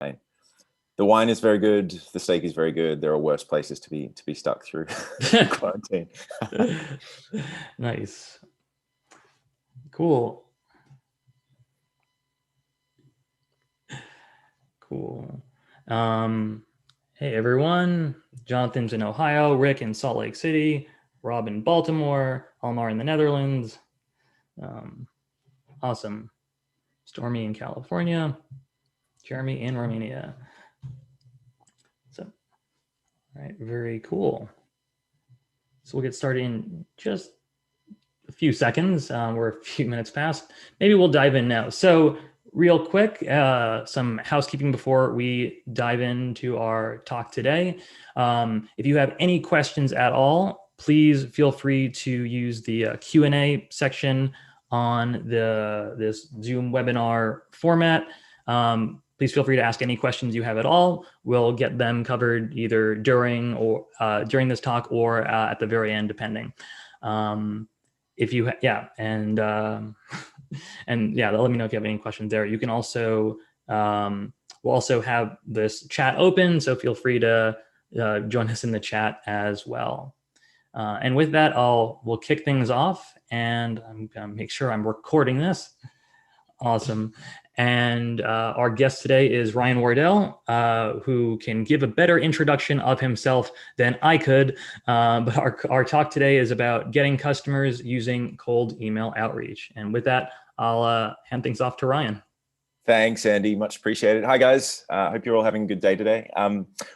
The wine is very good. The steak is very good. There are worse places to be stuck through quarantine. Nice. Cool. Cool. Hey everyone. Jonathan's in Ohio, Rick in Salt Lake City, Rob in Baltimore, Almar in the Netherlands. Awesome. Stormy in California, Jeremy in Romania. So, all right, very cool. So we'll get started in just a few seconds. We're a few minutes past. Maybe we'll dive in now. So real quick, some housekeeping before we dive into our talk today. If you have any questions at all, please feel free to use the Q&A section on this Zoom webinar format. Please feel free to ask any questions you have at all. We'll get them covered either during this talk or at the very end, depending. If you, and yeah, let me know if you have any questions there. You can also, we'll also have this chat open, so feel free to join us in the chat as well. And with that, we'll kick things off, and I'm gonna make sure I'm recording this. Awesome. And our guest today is Ryan Wardell, who can give a better introduction of himself than I could. But our talk today is about getting customers using cold email outreach. And with that, I'll hand things off to Ryan. Thanks, Andy. Much appreciated. Hi, guys. Hope you're all having a good day today.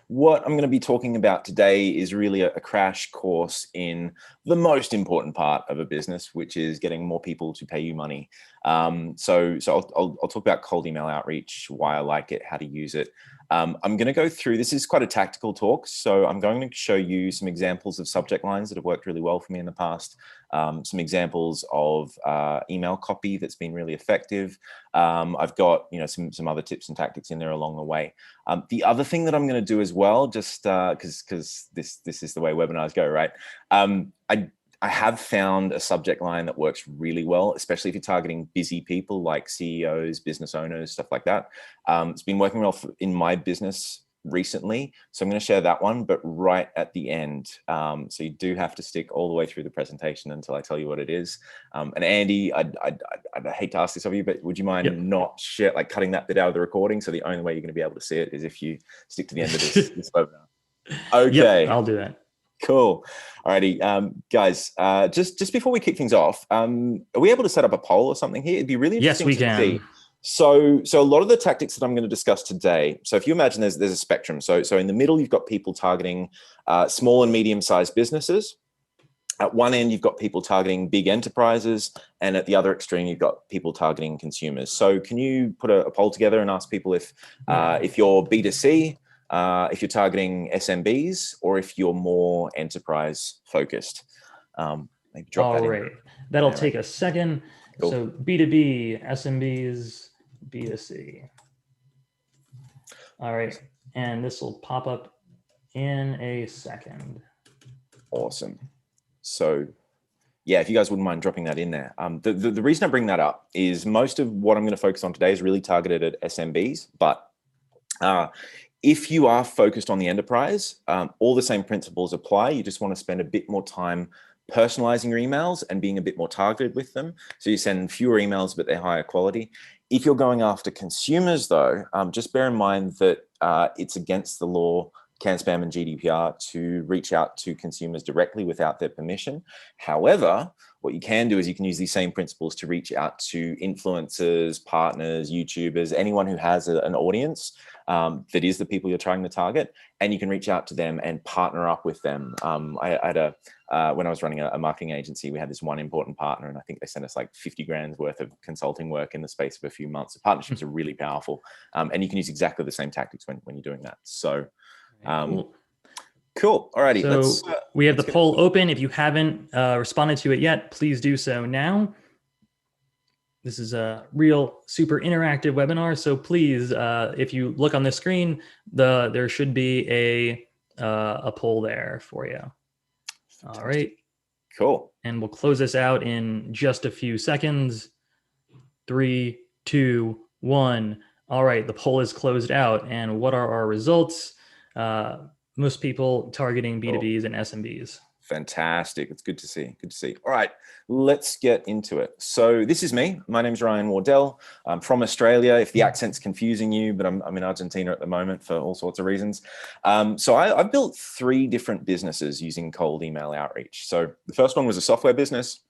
What I'm going to be talking about today is really a crash course in the most important part of a business, which is getting more people to pay you money. So I'll talk about cold email outreach, why I like it, how to use it. I'm going to go through, this is quite a tactical talk, so I'm going to show you some examples of subject lines that have worked really well for me in the past, some examples of email copy that's been really effective. I've got some other tips and tactics in there along the way. The other thing that I'm going to do as well, just because this is the way webinars go, right? I have found a subject line that works really well, especially if you're targeting busy people like CEOs, business owners, stuff like that. It's been working well in my business recently, so I'm going to share that one, but right at the end. So you do have to stick all the way through the presentation until I tell you what it is. And Andy, I'd hate to ask this of you, but would you mind not cutting that bit out of the recording? So the only way you're going to be able to see it is if you stick to the end of this webinar. Okay. Yep, I'll do that. Cool. Alrighty, guys, just before we kick things off, are we able to set up a poll or something here? It'd be really interesting to see. So a lot of the tactics that I'm going to discuss today, so if you imagine there's a spectrum. So in the middle, you've got people targeting small and medium-sized businesses. At one end, you've got people targeting big enterprises, and at the other extreme, you've got people targeting consumers. So can you put a poll together and ask people if you're B2C, if you're targeting SMBs, or if you're more enterprise focused? Maybe drop that in. All right, that'll take a second. Cool. So B2B, SMBs, B2C. All right, and this will pop up in a second. Awesome. So yeah, if you guys wouldn't mind dropping that in there. The reason I bring that up is most of what I'm going to focus on today is really targeted at SMBs, but if you are focused on the enterprise, all the same principles apply. You just want to spend a bit more time personalizing your emails and being a bit more targeted with them. So you send fewer emails, but they're higher quality. If you're going after consumers though, just bear in mind that it's against the law, CAN-SPAM and GDPR, to reach out to consumers directly without their permission. However, what you can do is you can use these same principles to reach out to influencers, partners, YouTubers, anyone who has an audience that is the people you're trying to target, and you can reach out to them and partner up with them. I had when I was running a marketing agency, we had this one important partner, and I think they sent us like 50 grand's worth of consulting work in the space of a few months. The partnerships are really powerful, and you can use exactly the same tactics when you're doing that. So cool. Alrighty. So we have the poll open. If you haven't responded to it yet, please do so now. This is a real super interactive webinar. So please, if you look on the screen, there should be a poll there for you. All right. Cool. And we'll close this out in just a few seconds. 3, 2, 1. All right, the poll is closed out. And what are our results? Most people targeting B2Bs and SMBs. Fantastic. It's good to see. Good to see. All right, let's get into it. So this is me. My name's Ryan Wardell. I'm from Australia. If the accent's confusing you, but I'm in Argentina at the moment for all sorts of reasons. So I've built 3 different businesses using cold email outreach. So the first one was a software business.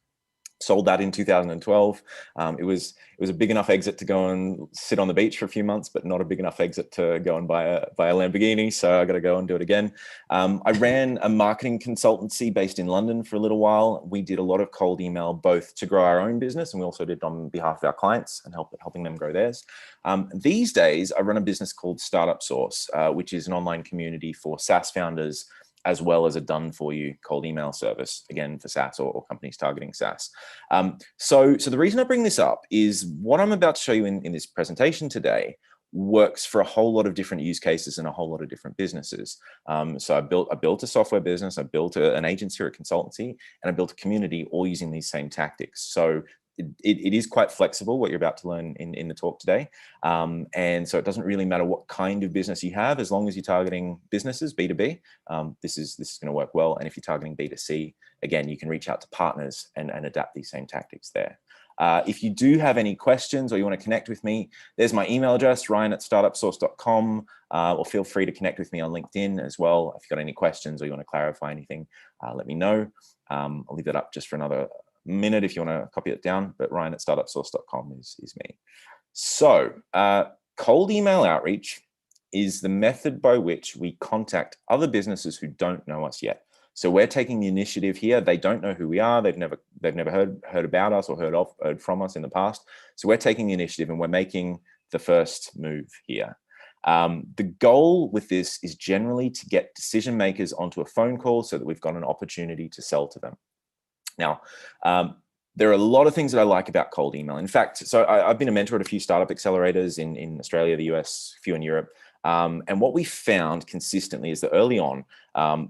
Sold that in 2012. It was a big enough exit to go and sit on the beach for a few months, but not a big enough exit to go and buy a Lamborghini. So I got to go and do it again. I ran a marketing consultancy based in London for a little while. We did a lot of cold email, both to grow our own business, and we also did on behalf of our clients and helping them grow theirs. These days, I run a business called Startup Source, which is an online community for SaaS founders, as well as a done-for-you cold email service, again, for SaaS or companies targeting SaaS. So the reason I bring this up is what I'm about to show you in this presentation today works for a whole lot of different use cases and a whole lot of different businesses. So I built a software business, I built an agency or a consultancy, and I built a community all using these same tactics. So it is quite flexible, what you're about to learn in the talk today. And so it doesn't really matter what kind of business you have, as long as you're targeting businesses, B2B, this is going to work well. And if you're targeting B2C, again, you can reach out to partners and adapt these same tactics there. If you do have any questions or you want to connect with me, there's my email address, ryan@startupsource.com, or feel free to connect with me on LinkedIn as well. If you've got any questions or you want to clarify anything, let me know. I'll leave that up just for another minute if you want to copy it down, but ryan@startupsource.com is me. So cold email outreach is the method by which we contact other businesses who don't know us yet. So we're taking the initiative here. They don't know who we are. They've never heard about us or heard from us in the past. So we're taking the initiative and we're making the first move here. The goal with this is generally to get decision makers onto a phone call so that we've got an opportunity to sell to them. Now, there are a lot of things that I like about cold email. In fact, so I've been a mentor at a few startup accelerators in Australia, the US, a few in Europe. And what we found consistently is that early on,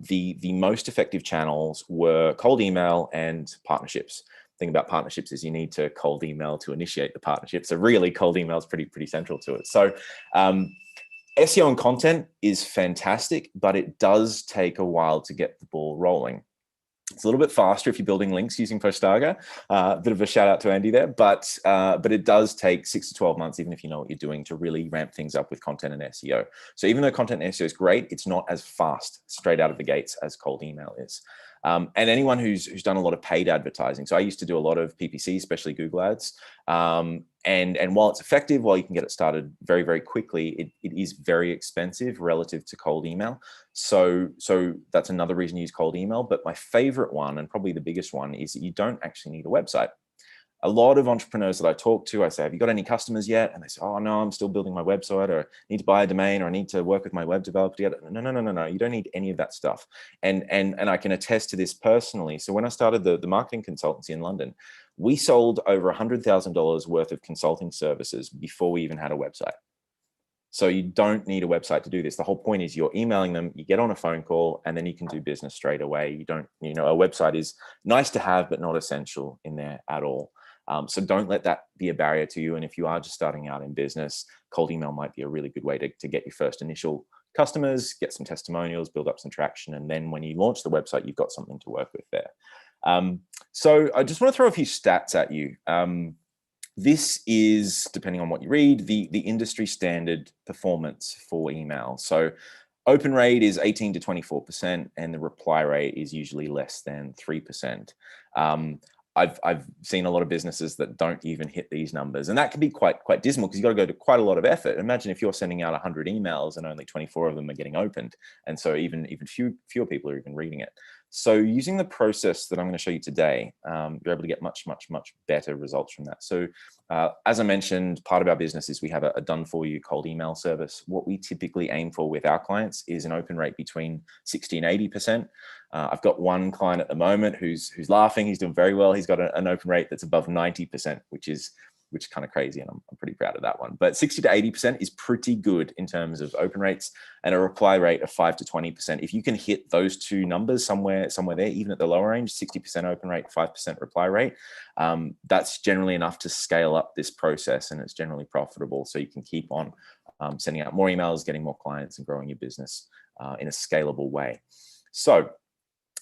the most effective channels were cold email and partnerships. The thing about partnerships is you need to cold email to initiate the partnership. So really, cold email is pretty central to it. So SEO and content is fantastic, but it does take a while to get the ball rolling. It's a little bit faster if you're building links using Postaga. Bit of a shout out to Andy there, but it does take 6 to 12 months, even if you know what you're doing, to really ramp things up with content and SEO. So even though content and SEO is great, it's not as fast straight out of the gates as cold email is. And anyone who's done a lot of paid advertising. So I used to do a lot of PPC, especially Google ads. And while it's effective, while you can get it started very, very quickly, it is very expensive relative to cold email. So that's another reason to use cold email. But my favorite one, and probably the biggest one, is that you don't actually need a website. A lot of entrepreneurs that I talk to, I say, have you got any customers yet? And they say, oh, no, I'm still building my website, or I need to buy a domain, or I need to work with my web developer to get it. No. You don't need any of that stuff. And I can attest to this personally. So when I started the marketing consultancy in London, we sold over $100,000 worth of consulting services before we even had a website. So you don't need a website to do this. The whole point is you're emailing them, you get on a phone call, and then you can do business straight away. You don't, a website is nice to have, but not essential in there at all. So don't let that be a barrier to you. And if you are just starting out in business, cold email might be a really good way to get your first initial customers, get some testimonials, build up some traction. And then when you launch the website, you've got something to work with there. So I just want to throw a few stats at you. This is, depending on what you read, the industry standard performance for email. So open rate is 18 to 24%, and the reply rate is usually less than 3%. I've seen a lot of businesses that don't even hit these numbers, and that can be quite dismal because you've got to go to quite a lot of effort. Imagine if you're sending out 100 emails and only 24 of them are getting opened, and so even fewer people are even reading it. So using the process that I'm going to show you today, you're able to get much better results from that. So as I mentioned, part of our business is we have a done-for-you cold email service. What we typically aim for with our clients is an open rate between 60 and 80%. I've got one client at the moment who's laughing. He's doing very well. He's got an open rate that's above 90%, which is which is kind of crazy, and I'm pretty proud of that one. But 60 to 80% is pretty good in terms of open rates, and a reply rate of 5 to 20%. If you can hit those two numbers somewhere there, even at the lower range, 60% open rate, 5% reply rate, that's generally enough to scale up this process, and it's generally profitable. So you can keep on sending out more emails, getting more clients, and growing your business in a scalable way. So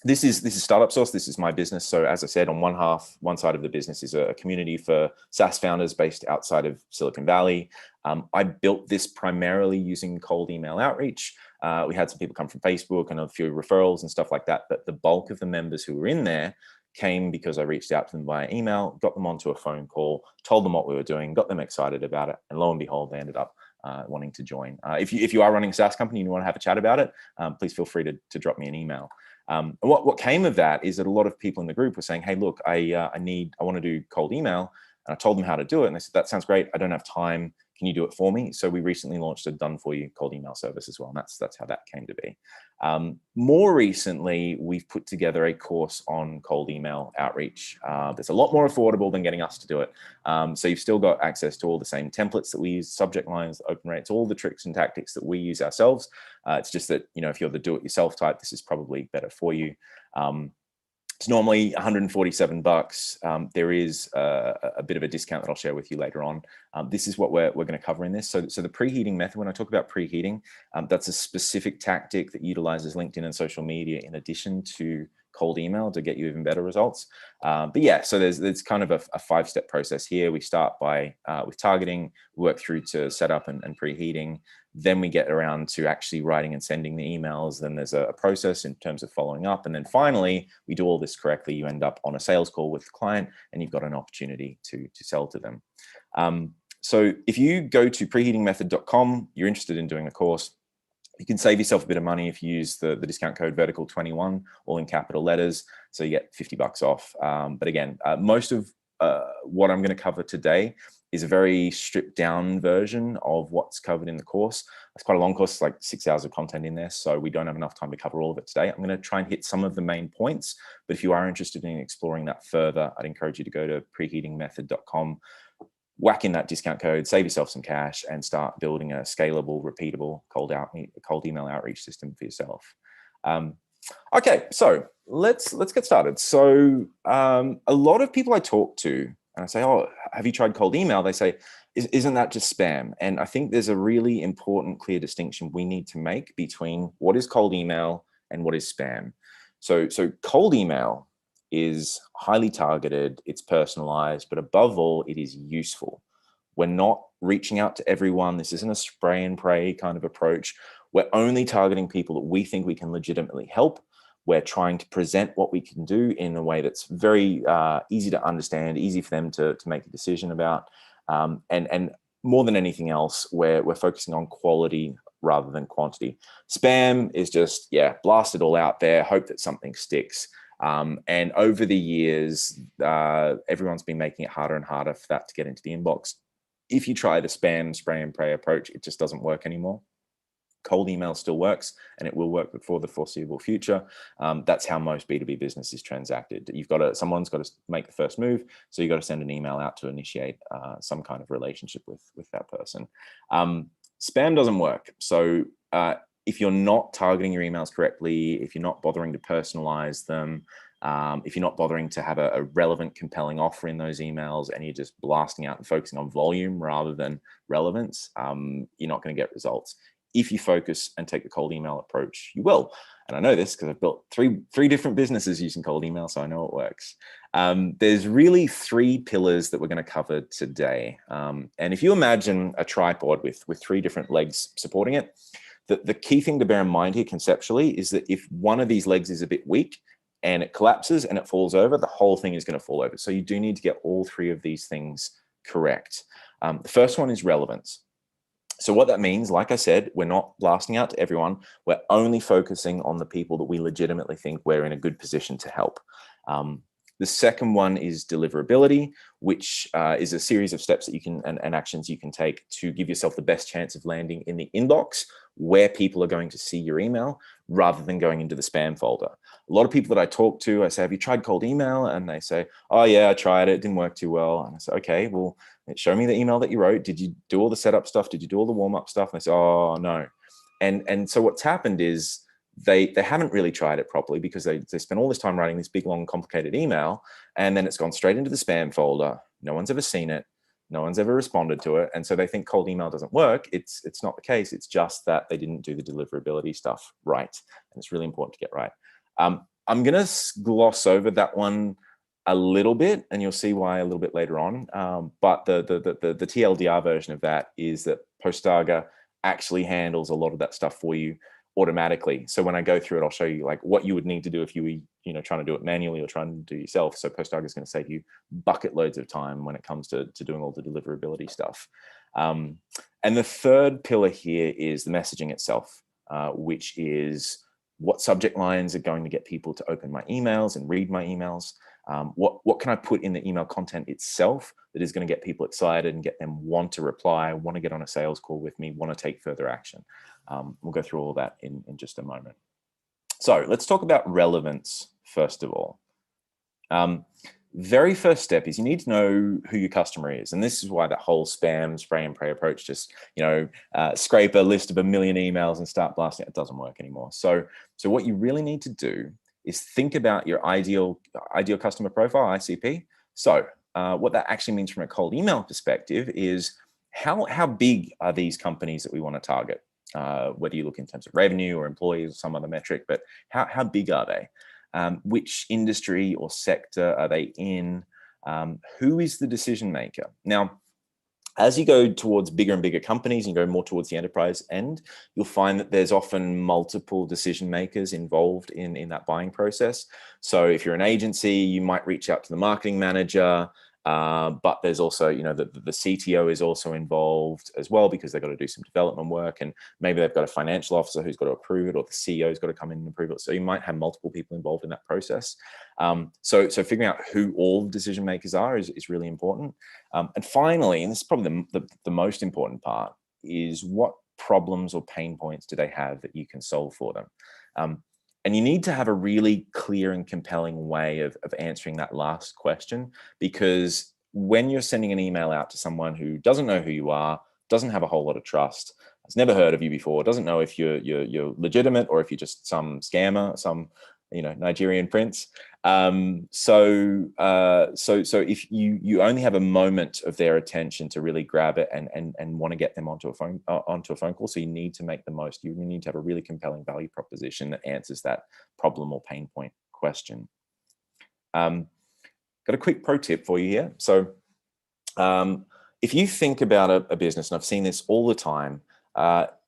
this is Startup Source. This is my business. So as I said, on one side of the business is a community for SaaS founders based outside of Silicon Valley. I built this primarily using cold email outreach. We had some people come from Facebook and a few referrals and stuff like that. But the bulk of the members who were in there came because I reached out to them via email, got them onto a phone call, told them what we were doing, got them excited about it. And lo and behold, they ended up wanting to join. If you are running a SaaS company and you want to have a chat about it, please feel free to drop me an email. And what came of that is that a lot of people in the group were saying, hey, look, I want to do cold email. And I told them how to do it. And they said, that sounds great. I don't have time. Can you do it for me? So we recently launched a done for you cold email service as well. And that's how that came to be. More recently, we've put together a course on cold email outreach that's a lot more affordable than getting us to do it. So you've still got access to all the same templates that we use, subject lines, open rates, all the tricks and tactics that we use ourselves. It's just that, if you're the do-it-yourself type, this is probably better for you. It's normally $147. There is a bit of a discount that I'll share with you later on. This is what we're going to cover in this. So the preheating method, when I talk about preheating, that's a specific tactic that utilizes LinkedIn and social media in addition to cold email to get you even better results. But yeah, so there's kind of a 5-step process here. We start with targeting, work through to setup and preheating. Then we get around to actually writing and sending the emails. Then there's a process in terms of following up. And then finally, we do all this correctly. You end up on a sales call with the client and you've got an opportunity to sell to them. So if you go to preheatingmethod.com, you're interested in doing a course, you can save yourself a bit of money if you use the discount code vertical21, all in capital letters. So you get $50 off. But again, most of what I'm going to cover today is a very stripped down version of what's covered in the course. It's quite a long course, like 6 hours of content in there. So we don't have enough time to cover all of it today. I'm going to try and hit some of the main points. But if you are interested in exploring that further, I'd encourage you to go to preheatingmethod.com, whack in that discount code, save yourself some cash, and start building a scalable, repeatable cold email outreach system for yourself. Okay, so let's get started. So a lot of people I talk to, and I say, oh, have you tried cold email? They say, isn't that just spam? And I think there's a really important, clear distinction we need to make between what is cold email and what is spam. So cold email is highly targeted, it's personalized, but above all, it is useful. We're not reaching out to everyone. This isn't a spray and pray kind of approach. We're only targeting people that we think we can legitimately help. We're trying to present what we can do in a way that's very easy to understand, easy for them to make a decision about. And more than anything else, we're focusing on quality rather than quantity. Spam is just, blast it all out there, hope that something sticks. And over the years, everyone's been making it harder and harder for that to get into the inbox. If you try the spam, spray and pray approach, it just doesn't work anymore. Cold email still works, and it will work for the foreseeable future. That's how most B2B business is transacted. Someone's got to make the first move, so you've got to send an email out to initiate some kind of relationship with that person. Spam doesn't work. So if you're not targeting your emails correctly, if you're not bothering to personalize them, if you're not bothering to have a relevant, compelling offer in those emails, and you're just blasting out and focusing on volume rather than relevance, you're not going to get results. If you focus and take the cold email approach, you will. And I know this because I've built three different businesses using cold email, so I know it works. There's really 3 pillars that we're going to cover today. And if you imagine a tripod with 3 different legs supporting it, the key thing to bear in mind here conceptually is that if one of these legs is a bit weak and it collapses and it falls over, the whole thing is going to fall over. So you do need to get all 3 of these things correct. The first one is relevance. So what that means, like I said, we're not blasting out to everyone. We're only focusing on the people that we legitimately think we're in a good position to help. The second one is deliverability, which is a series of steps that you can and actions you can take to give yourself the best chance of landing in the inbox where people are going to see your email rather than going into the spam folder. A lot of people that I talk to, I say, have you tried cold email? And they say, oh yeah, I tried it. It didn't work too well. And I say, okay, well, show me the email that you wrote. Did you do all the setup stuff? Did you do all the warm up stuff? And they say, oh no. And so what's happened is they haven't really tried it properly because they spent all this time writing this big, long, complicated email, and then it's gone straight into the spam folder. No one's ever seen it. No one's ever responded to it. And so they think cold email doesn't work. It's not the case. It's just that they didn't do the deliverability stuff right. And it's really important to get right. I'm going to gloss over that one a little bit, and you'll see why a little bit later on. But the TLDR version of that is that Postaga actually handles a lot of that stuff for you automatically. So when I go through it, I'll show you like what you would need to do if you were, trying to do it manually or trying to do it yourself. So Postaga is going to save you bucket loads of time when it comes to doing all the deliverability stuff. And the third pillar here is the messaging itself, which is what subject lines are going to get people to open my emails and read my emails. What can I put in the email content itself that is going to get people excited and get them want to reply, want to get on a sales call with me, want to take further action. We'll go through all that in just a moment. So let's talk about relevance first of all. Very first step is you need to know who your customer is. And this is why that whole spam, spray and pray approach, just, scrape a list of 1 million emails and start blasting it doesn't work anymore. So what you really need to do is think about your ideal customer profile, ICP. So what that actually means from a cold email perspective is how big are these companies that we want to target? Whether you look in terms of revenue or employees or some other metric, but how big are they? Which industry or sector are they in? Who is the decision maker? Now, as you go towards bigger and bigger companies and go more towards the enterprise end, you'll find that there's often multiple decision makers involved in that buying process. So if you're an agency, you might reach out to the marketing manager, but there's also, the CTO is also involved as well because they've got to do some development work, and maybe they've got a financial officer who's got to approve it, or the CEO's got to come in and approve it. So you might have multiple people involved in that process. So figuring out who all the decision makers are is really important. And finally, and this is probably the most important part, is what problems or pain points do they have that you can solve for them? And you need to have a really clear and compelling way of answering that last question, because when you're sending an email out to someone who doesn't know who you are, doesn't have a whole lot of trust, has never heard of you before, doesn't know if you're legitimate or if you're just some scammer, some Nigerian prince. So if you only have a moment of their attention to really grab it and want to get them onto a phone call, so you need to make the most. You need to have a really compelling value proposition that answers that problem or pain point question. Got a quick pro tip for you here. So if you think about a business, and I've seen this all the time,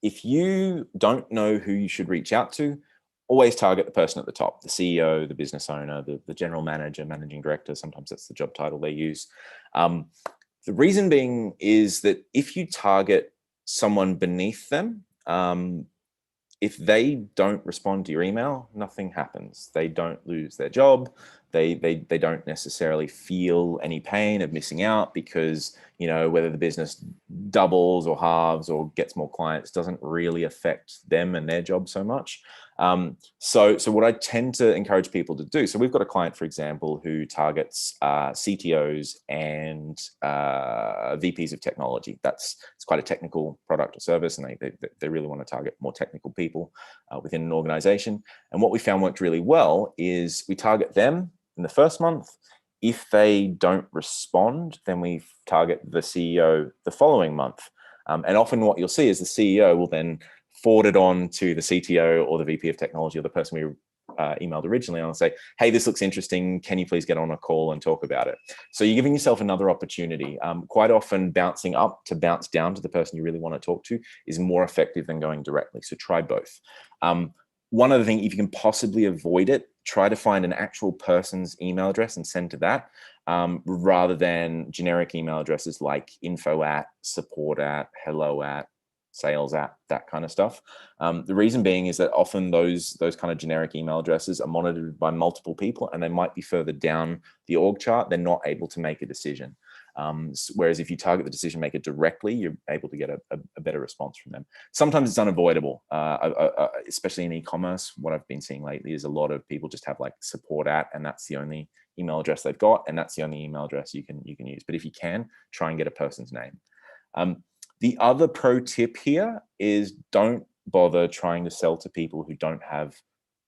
if you don't know who you should reach out to, always target the person at the top, the CEO, the business owner, the general manager, managing director. Sometimes that's the job title they use. The reason being is that if you target someone beneath them, if they don't respond to your email, nothing happens. They don't lose their job. They don't necessarily feel any pain of missing out, because whether the business doubles or halves or gets more clients doesn't really affect them and their job so much. So what I tend to encourage people to do, so we've got a client, for example, who targets CTOs and VPs of technology. It's quite a technical product or service, and they really want to target more technical people within an organization. And what we found worked really well is we target them in the first month. If they don't respond, then we target the CEO the following month. And often what you'll see is the CEO will then forward it on to the CTO or the VP of technology or the person we emailed originally, and I'll say, hey, this looks interesting. Can you please get on a call and talk about it? So you're giving yourself another opportunity. Quite often bouncing up to bounce down to the person you really want to talk to is more effective than going directly. So try both. One other thing, if you can possibly avoid it, try to find an actual person's email address and send to that, rather than generic email addresses like info@, support@, hello@, sales@, that kind of stuff. The reason being is that often those kind of generic email addresses are monitored by multiple people, and they might be further down the org chart. They're not able to make a decision. Whereas if you target the decision maker directly, you're able to get a better response from them. Sometimes it's unavoidable, especially in e-commerce. What I've been seeing lately is a lot of people just have like support at, and that's the only email address they've got, and that's the only email address you can use. But if you can, try and get a person's name. The other pro tip here is don't bother trying to sell to people who don't have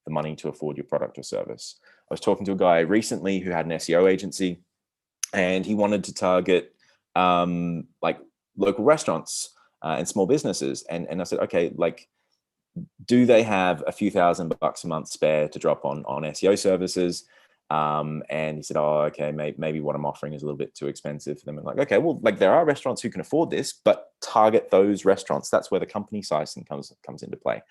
the money to afford your product or service. I was talking to a guy recently who had an SEO agency, and he wanted to target like local restaurants and small businesses. And I said, okay, like, do they have a few $1,000s a month spare to drop on SEO services? And he said, oh, okay, maybe what I'm offering is a little bit too expensive for them. And like, okay, well, like there are restaurants who can afford this, but target those restaurants. That's where the company size comes into play.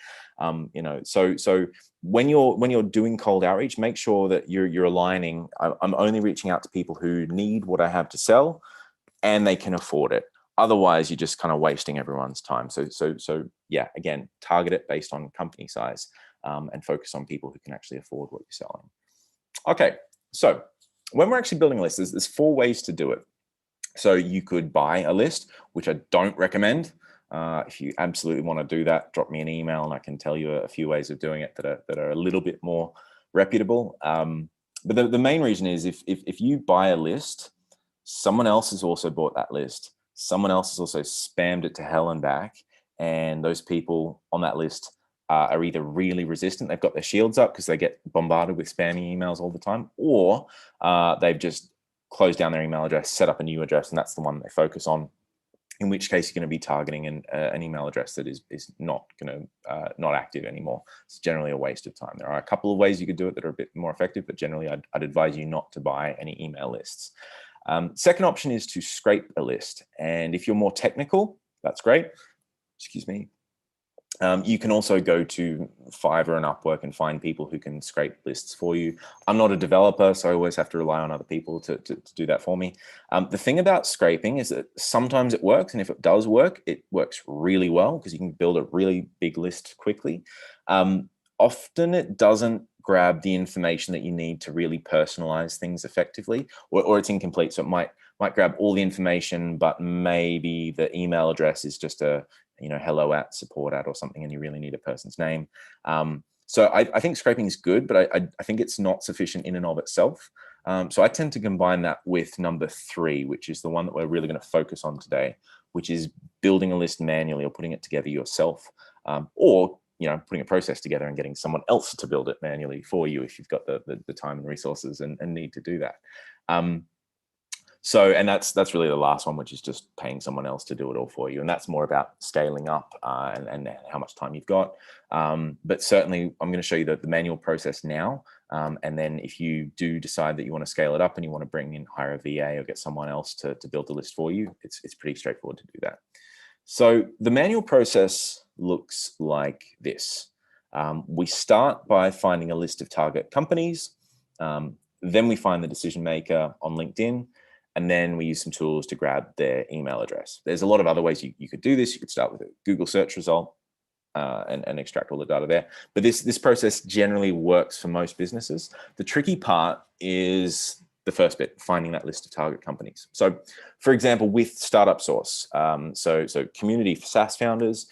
So when you're doing cold outreach, make sure that you're aligning. I'm only reaching out to people who need what I have to sell and they can afford it. Otherwise, you're just kind of wasting everyone's time. So yeah, again, target it based on company size and focus on people who can actually afford what you're selling. Okay, so when we're actually building a list, there's 4 ways to do it. So you could buy a list, which I don't recommend. If you absolutely want to do that, drop me an email and I can tell you a few ways of doing it that are a little bit more reputable. But the main reason is if you buy a list, someone else has also bought that list. Someone else has also spammed it to hell and back. And those people on that list are either really resistant, they've got their shields up because they get bombarded with spammy emails all the time, or they've just closed down their email address, set up a new address, and that's the one they focus on, in which case you're going to be targeting an email address that is not going to not active anymore. It's generally a waste of time. There are a couple of ways you could do it that are a bit more effective, but generally I'd advise you not to buy any email lists. Second option is to scrape a list. And if you're more technical, that's great. Excuse me. You can also go to Fiverr and Upwork and find people who can scrape lists for you. I'm not a developer, so I always have to rely on other people to do that for me. The thing about scraping is that sometimes it works, and if it does work, it works really well because you can build a really big list quickly. Often it doesn't grab the information that you need to really personalize things effectively, or it's incomplete. So it might grab all the information, but maybe the email address is just a hello at, support at, or something, and you really need a person's name. So I think scraping is good, but I think it's not sufficient in and of itself. So I tend to combine that with number 3, which is the one that we're really going to focus on today, which is building a list manually or putting it together yourself, or putting a process together and getting someone else to build it manually for you if you've got the time and resources and need to do that. And that's really the last one, which is just paying someone else to do it all for you. And that's more about scaling up and how much time you've got. But certainly I'm going to show you the manual process now. And then if you do decide that you want to scale it up and you want to hire a VA or get someone else to build the list for you, it's pretty straightforward to do that. So the manual process looks like this. We start by finding a list of target companies. Then we find the decision maker on LinkedIn. And then we use some tools to grab their email address. There's a lot of other ways you could do this. You could start with a Google search result and extract all the data there. But this process generally works for most businesses. The tricky part is the first bit, finding that list of target companies. So for example, with Startup Source, so community for SaaS founders.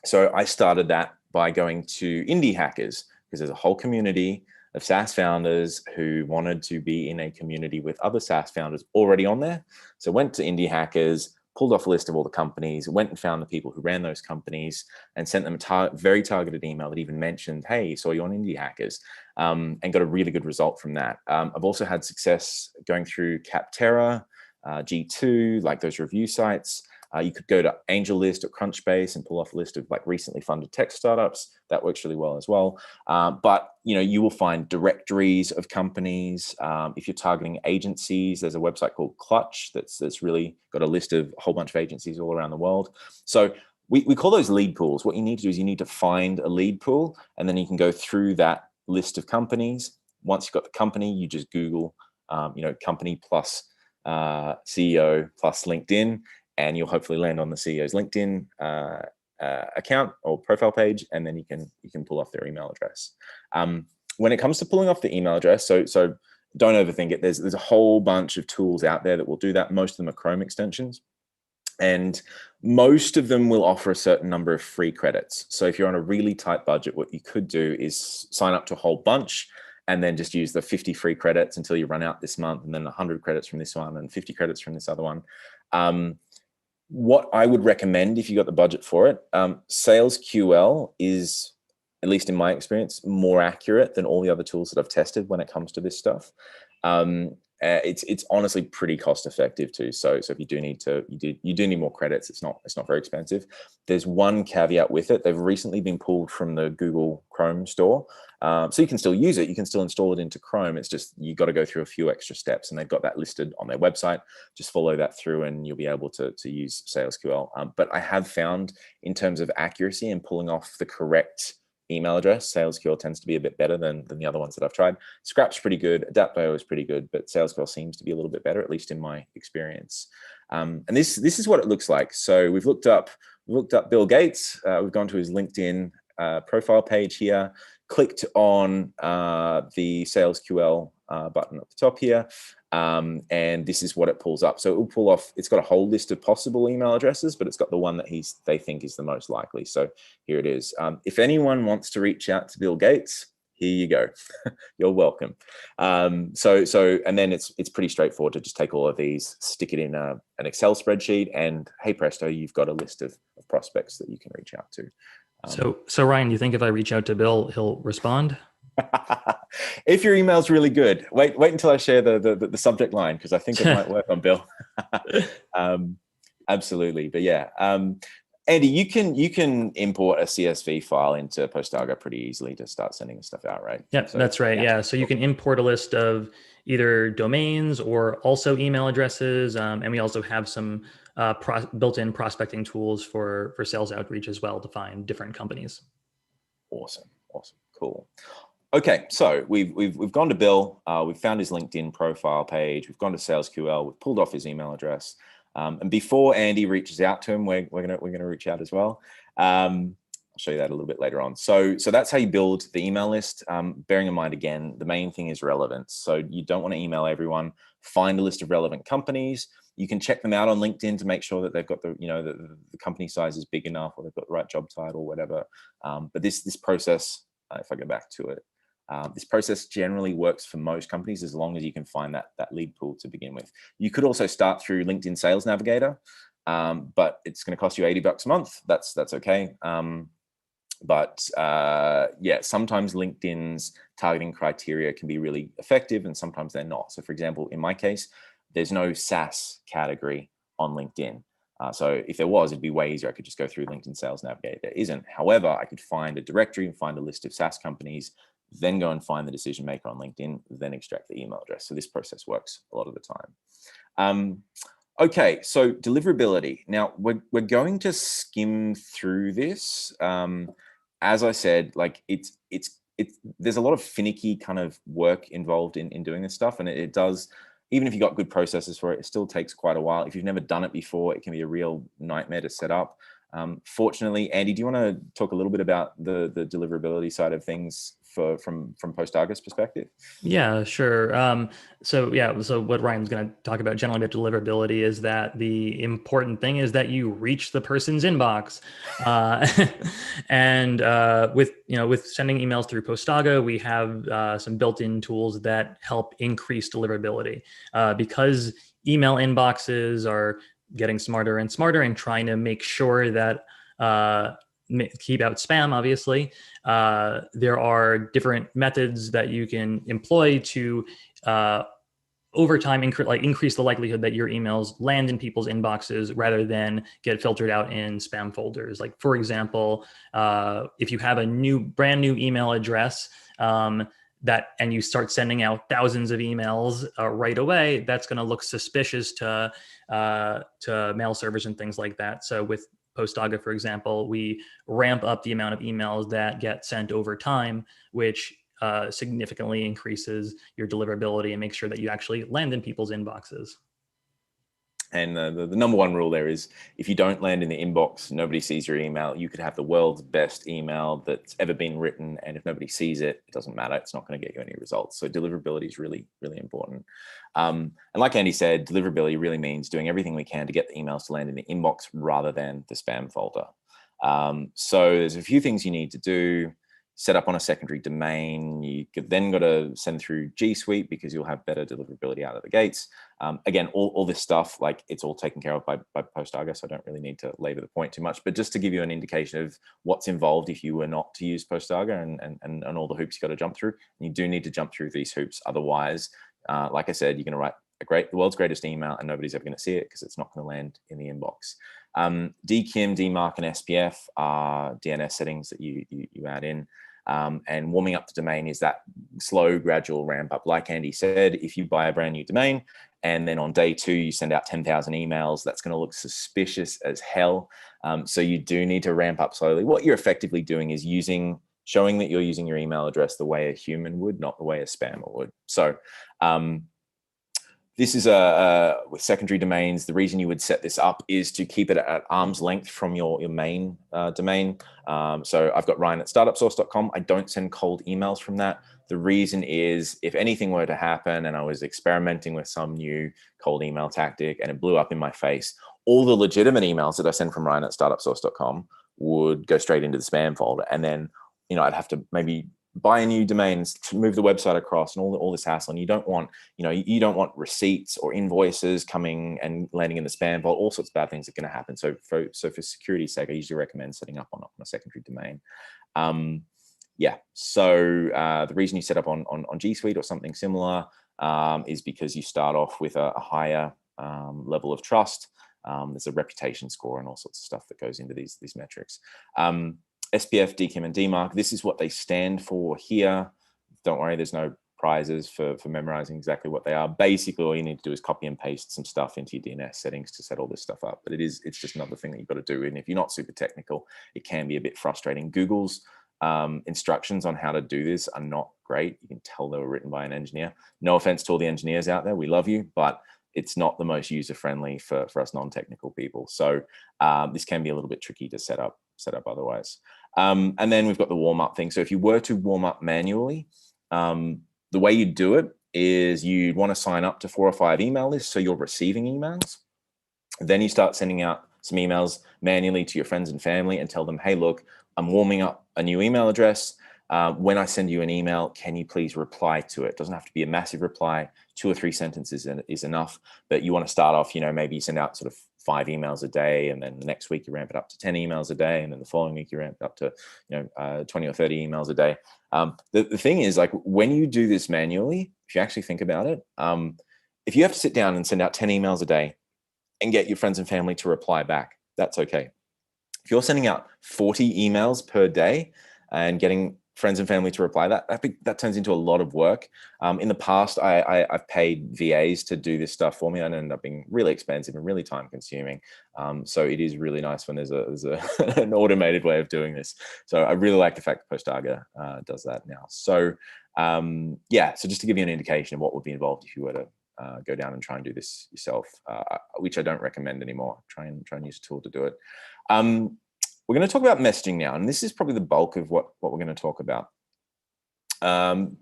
So I started that by going to Indie Hackers, because there's a whole community of SaaS founders who wanted to be in a community with other SaaS founders already on there. So went to Indie Hackers, pulled off a list of all the companies, went and found the people who ran those companies and sent them a very targeted email that even mentioned, hey, saw you on Indie Hackers, and got a really good result from that. I've also had success going through Capterra, G2, like those review sites. You could go to AngelList or Crunchbase and pull off a list of like recently funded tech startups. That works really well as well. But you will find directories of companies. If you're targeting agencies, there's a website called Clutch that's really got a list of a whole bunch of agencies all around the world. So we call those lead pools. What you need to do is you need to find a lead pool, and then you can go through that list of companies. Once you've got the company, you just Google, company plus CEO plus LinkedIn, and you'll hopefully land on the CEO's LinkedIn account or profile page, and then you can pull off their email address. When it comes to pulling off the email address, so don't overthink it. There's a whole bunch of tools out there that will do that. Most of them are Chrome extensions, and most of them will offer a certain number of free credits. So if you're on a really tight budget, what you could do is sign up to a whole bunch and then just use the 50 free credits until you run out this month, and then 100 credits from this one and 50 credits from this other one. What I would recommend if you got the budget for it, Sales QL is, at least in my experience, more accurate than all the other tools that I've tested when it comes to this stuff. It's honestly pretty cost effective too. So if you do need more credits, it's not very expensive. There's one caveat with it. They've recently been pulled from the Google Chrome store. So you can still use it. You can still install it into Chrome. It's just, you got to go through a few extra steps, and they've got that listed on their website. Just follow that through and you'll be able to use SalesQL. But I have found, in terms of accuracy and pulling off the correct email address, SalesQL tends to be a bit better than the other ones that I've tried. Scrap's pretty good, Adapt.io is pretty good, but SalesQL seems to be a little bit better, at least in my experience. And this is what it looks like. So we've looked up Bill Gates. We've gone to his LinkedIn profile page here, clicked on the SalesQL button at the top here, and this is what it pulls up. So it will pull off, it's got a whole list of possible email addresses, but it's got the one that they think is the most likely. So here it is. If anyone wants to reach out to Bill Gates, here you go. You're welcome. And then it's pretty straightforward to just take all of these, stick it in an Excel spreadsheet, and hey presto, you've got a list of prospects that you can reach out to. So Ryan, you think if I reach out to Bill, he'll respond? If your email's really good, wait until I share the subject line, because I think it might work on Bill. Absolutely. But yeah, Andy, you can import a CSV file into Postaga pretty easily to start sending stuff out, right? Yep, so, that's right. Yeah. So you can import a list of either domains or also email addresses. And we also have some built-in prospecting tools for sales outreach as well to find different companies. Awesome. Cool. Okay, so we've gone to Bill. We've found his LinkedIn profile page. We've gone to SalesQL. We've pulled off his email address. And before Andy reaches out to him, we're gonna reach out as well. I'll show you that a little bit later on. So that's how you build the email list. Bearing in mind, again, the main thing is relevance. So you don't want to email everyone. Find a list of relevant companies. You can check them out on LinkedIn to make sure that they've got the company size is big enough, or they've got the right job title, whatever. But this process, if I go back to it, this process generally works for most companies as long as you can find that lead pool to begin with. You could also start through LinkedIn Sales Navigator, but it's going to cost you $80 a month. That's okay. Yeah, sometimes LinkedIn's targeting criteria can be really effective, and sometimes they're not. So for example, in my case, there's no SaaS category on LinkedIn. So if there was, it'd be way easier. I could just go through LinkedIn Sales Navigator. There isn't. However, I could find a directory and find a list of SaaS companies, then go and find the decision maker on LinkedIn, then extract the email address. So this process works a lot of the time. Okay, so deliverability. Now we're going to skim through this. As I said, like there's a lot of finicky kind of work involved in doing this stuff, and it does. Even if you got good processes for it, it still takes quite a while. If you've never done it before, it can be a real nightmare to set up. Fortunately, Andy, do you want to talk a little bit about the deliverability side of things from Postaga's perspective? Yeah, sure. So what Ryan's going to talk about generally about deliverability is that the important thing is that you reach the person's inbox. And with sending emails through Postaga, we have some built-in tools that help increase deliverability because email inboxes are getting smarter and smarter and trying to make sure that keep out spam, obviously. There are different methods that you can employ to over time increase the likelihood that your emails land in people's inboxes rather than get filtered out in spam folders. Like, for example, if you have a brand new email address and you start sending out thousands of emails right away, that's going to look suspicious to mail servers and things like that. So with Postaga, for example, we ramp up the amount of emails that get sent over time, which significantly increases your deliverability and makes sure that you actually land in people's inboxes. And the number one rule there is if you don't land in the inbox, nobody sees your email. You could have the world's best email that's ever been written. And if nobody sees it, it doesn't matter. It's not going to get you any results. So deliverability is really, really important. And like Andy said, deliverability really means doing everything we can to get the emails to land in the inbox rather than the spam folder. So there's a few things you need to do. Set up on a secondary domain. You could then got to send through G Suite because you'll have better deliverability out of the gates. Again, all this stuff, like it's all taken care of by PostArga, so I don't really need to labor the point too much, but just to give you an indication of what's involved if you were not to use PostArga and all the hoops you got to jump through. And you do need to jump through these hoops. Otherwise, like I said, you're going to write the world's greatest email and nobody's ever going to see it because it's not going to land in the inbox. DKIM, DMARC, and SPF are DNS settings that you add in. And warming up the domain is that slow, gradual ramp up. Like Andy said, if you buy a brand new domain and then on day 2, you send out 10,000 emails, that's going to look suspicious as hell. So you do need to ramp up slowly. What you're effectively doing is showing that you're using your email address the way a human would, not the way a spammer would. So this is with secondary domains. The reason you would set this up is to keep it at arm's length from your main domain. So I've got Ryan@startupsource.com. I don't send cold emails from that. The reason is if anything were to happen and I was experimenting with some new cold email tactic and it blew up in my face, all the legitimate emails that I send from Ryan@startupsource.com would go straight into the spam folder. And then, I'd have to maybe buy a new domain, move the website across, and all this hassle. And you don't want, you don't want receipts or invoices coming and landing in the spam vault. All sorts of bad things are going to happen. So for security's sake, I usually recommend setting up on a secondary domain. So the reason you set up on G Suite or something similar is because you start off with a higher level of trust. There's a reputation score and all sorts of stuff that goes into these metrics. SPF, DKIM, and DMARC, this is what they stand for here. Don't worry, there's no prizes for memorizing exactly what they are. Basically, all you need to do is copy and paste some stuff into your DNS settings to set all this stuff up. But it's just another thing that you've got to do. And if you're not super technical, it can be a bit frustrating. Google's instructions on how to do this are not great. You can tell they were written by an engineer. No offense to all the engineers out there. We love you, but it's not the most user-friendly for us non-technical people. So this can be a little bit tricky to set up otherwise. And then we've got the warm-up thing. So if you were to warm up manually, the way you do it is you'd want to sign up to 4 or 5 email lists so you're receiving emails. Then you start sending out some emails manually to your friends and family and tell them, hey, look, I'm warming up a new email address. When I send you an email, can you please reply to it? It doesn't have to be a massive reply. 2 or 3 sentences is enough, but you want to start off, maybe you send out sort of 5 emails a day, and then the next week you ramp it up to 10 emails a day, and then the following week you ramp it up to 20 or 30 emails a day. The thing is, like, when you do this manually, if you actually think about it, if you have to sit down and send out 10 emails a day and get your friends and family to reply back, that's okay. If you're sending out 40 emails per day and getting friends and family to reply, that turns into a lot of work. In the past, I've paid VAs to do this stuff for me, and it ended up being really expensive and really time consuming. So it is really nice when there's an automated way of doing this. So I really like the fact that PostArga does that now. So so just to give you an indication of what would be involved if you were to go down and try and do this yourself, which I don't recommend anymore. Try and use a tool to do it. We're going to talk about messaging now, and this is probably the bulk of what we're going to talk about.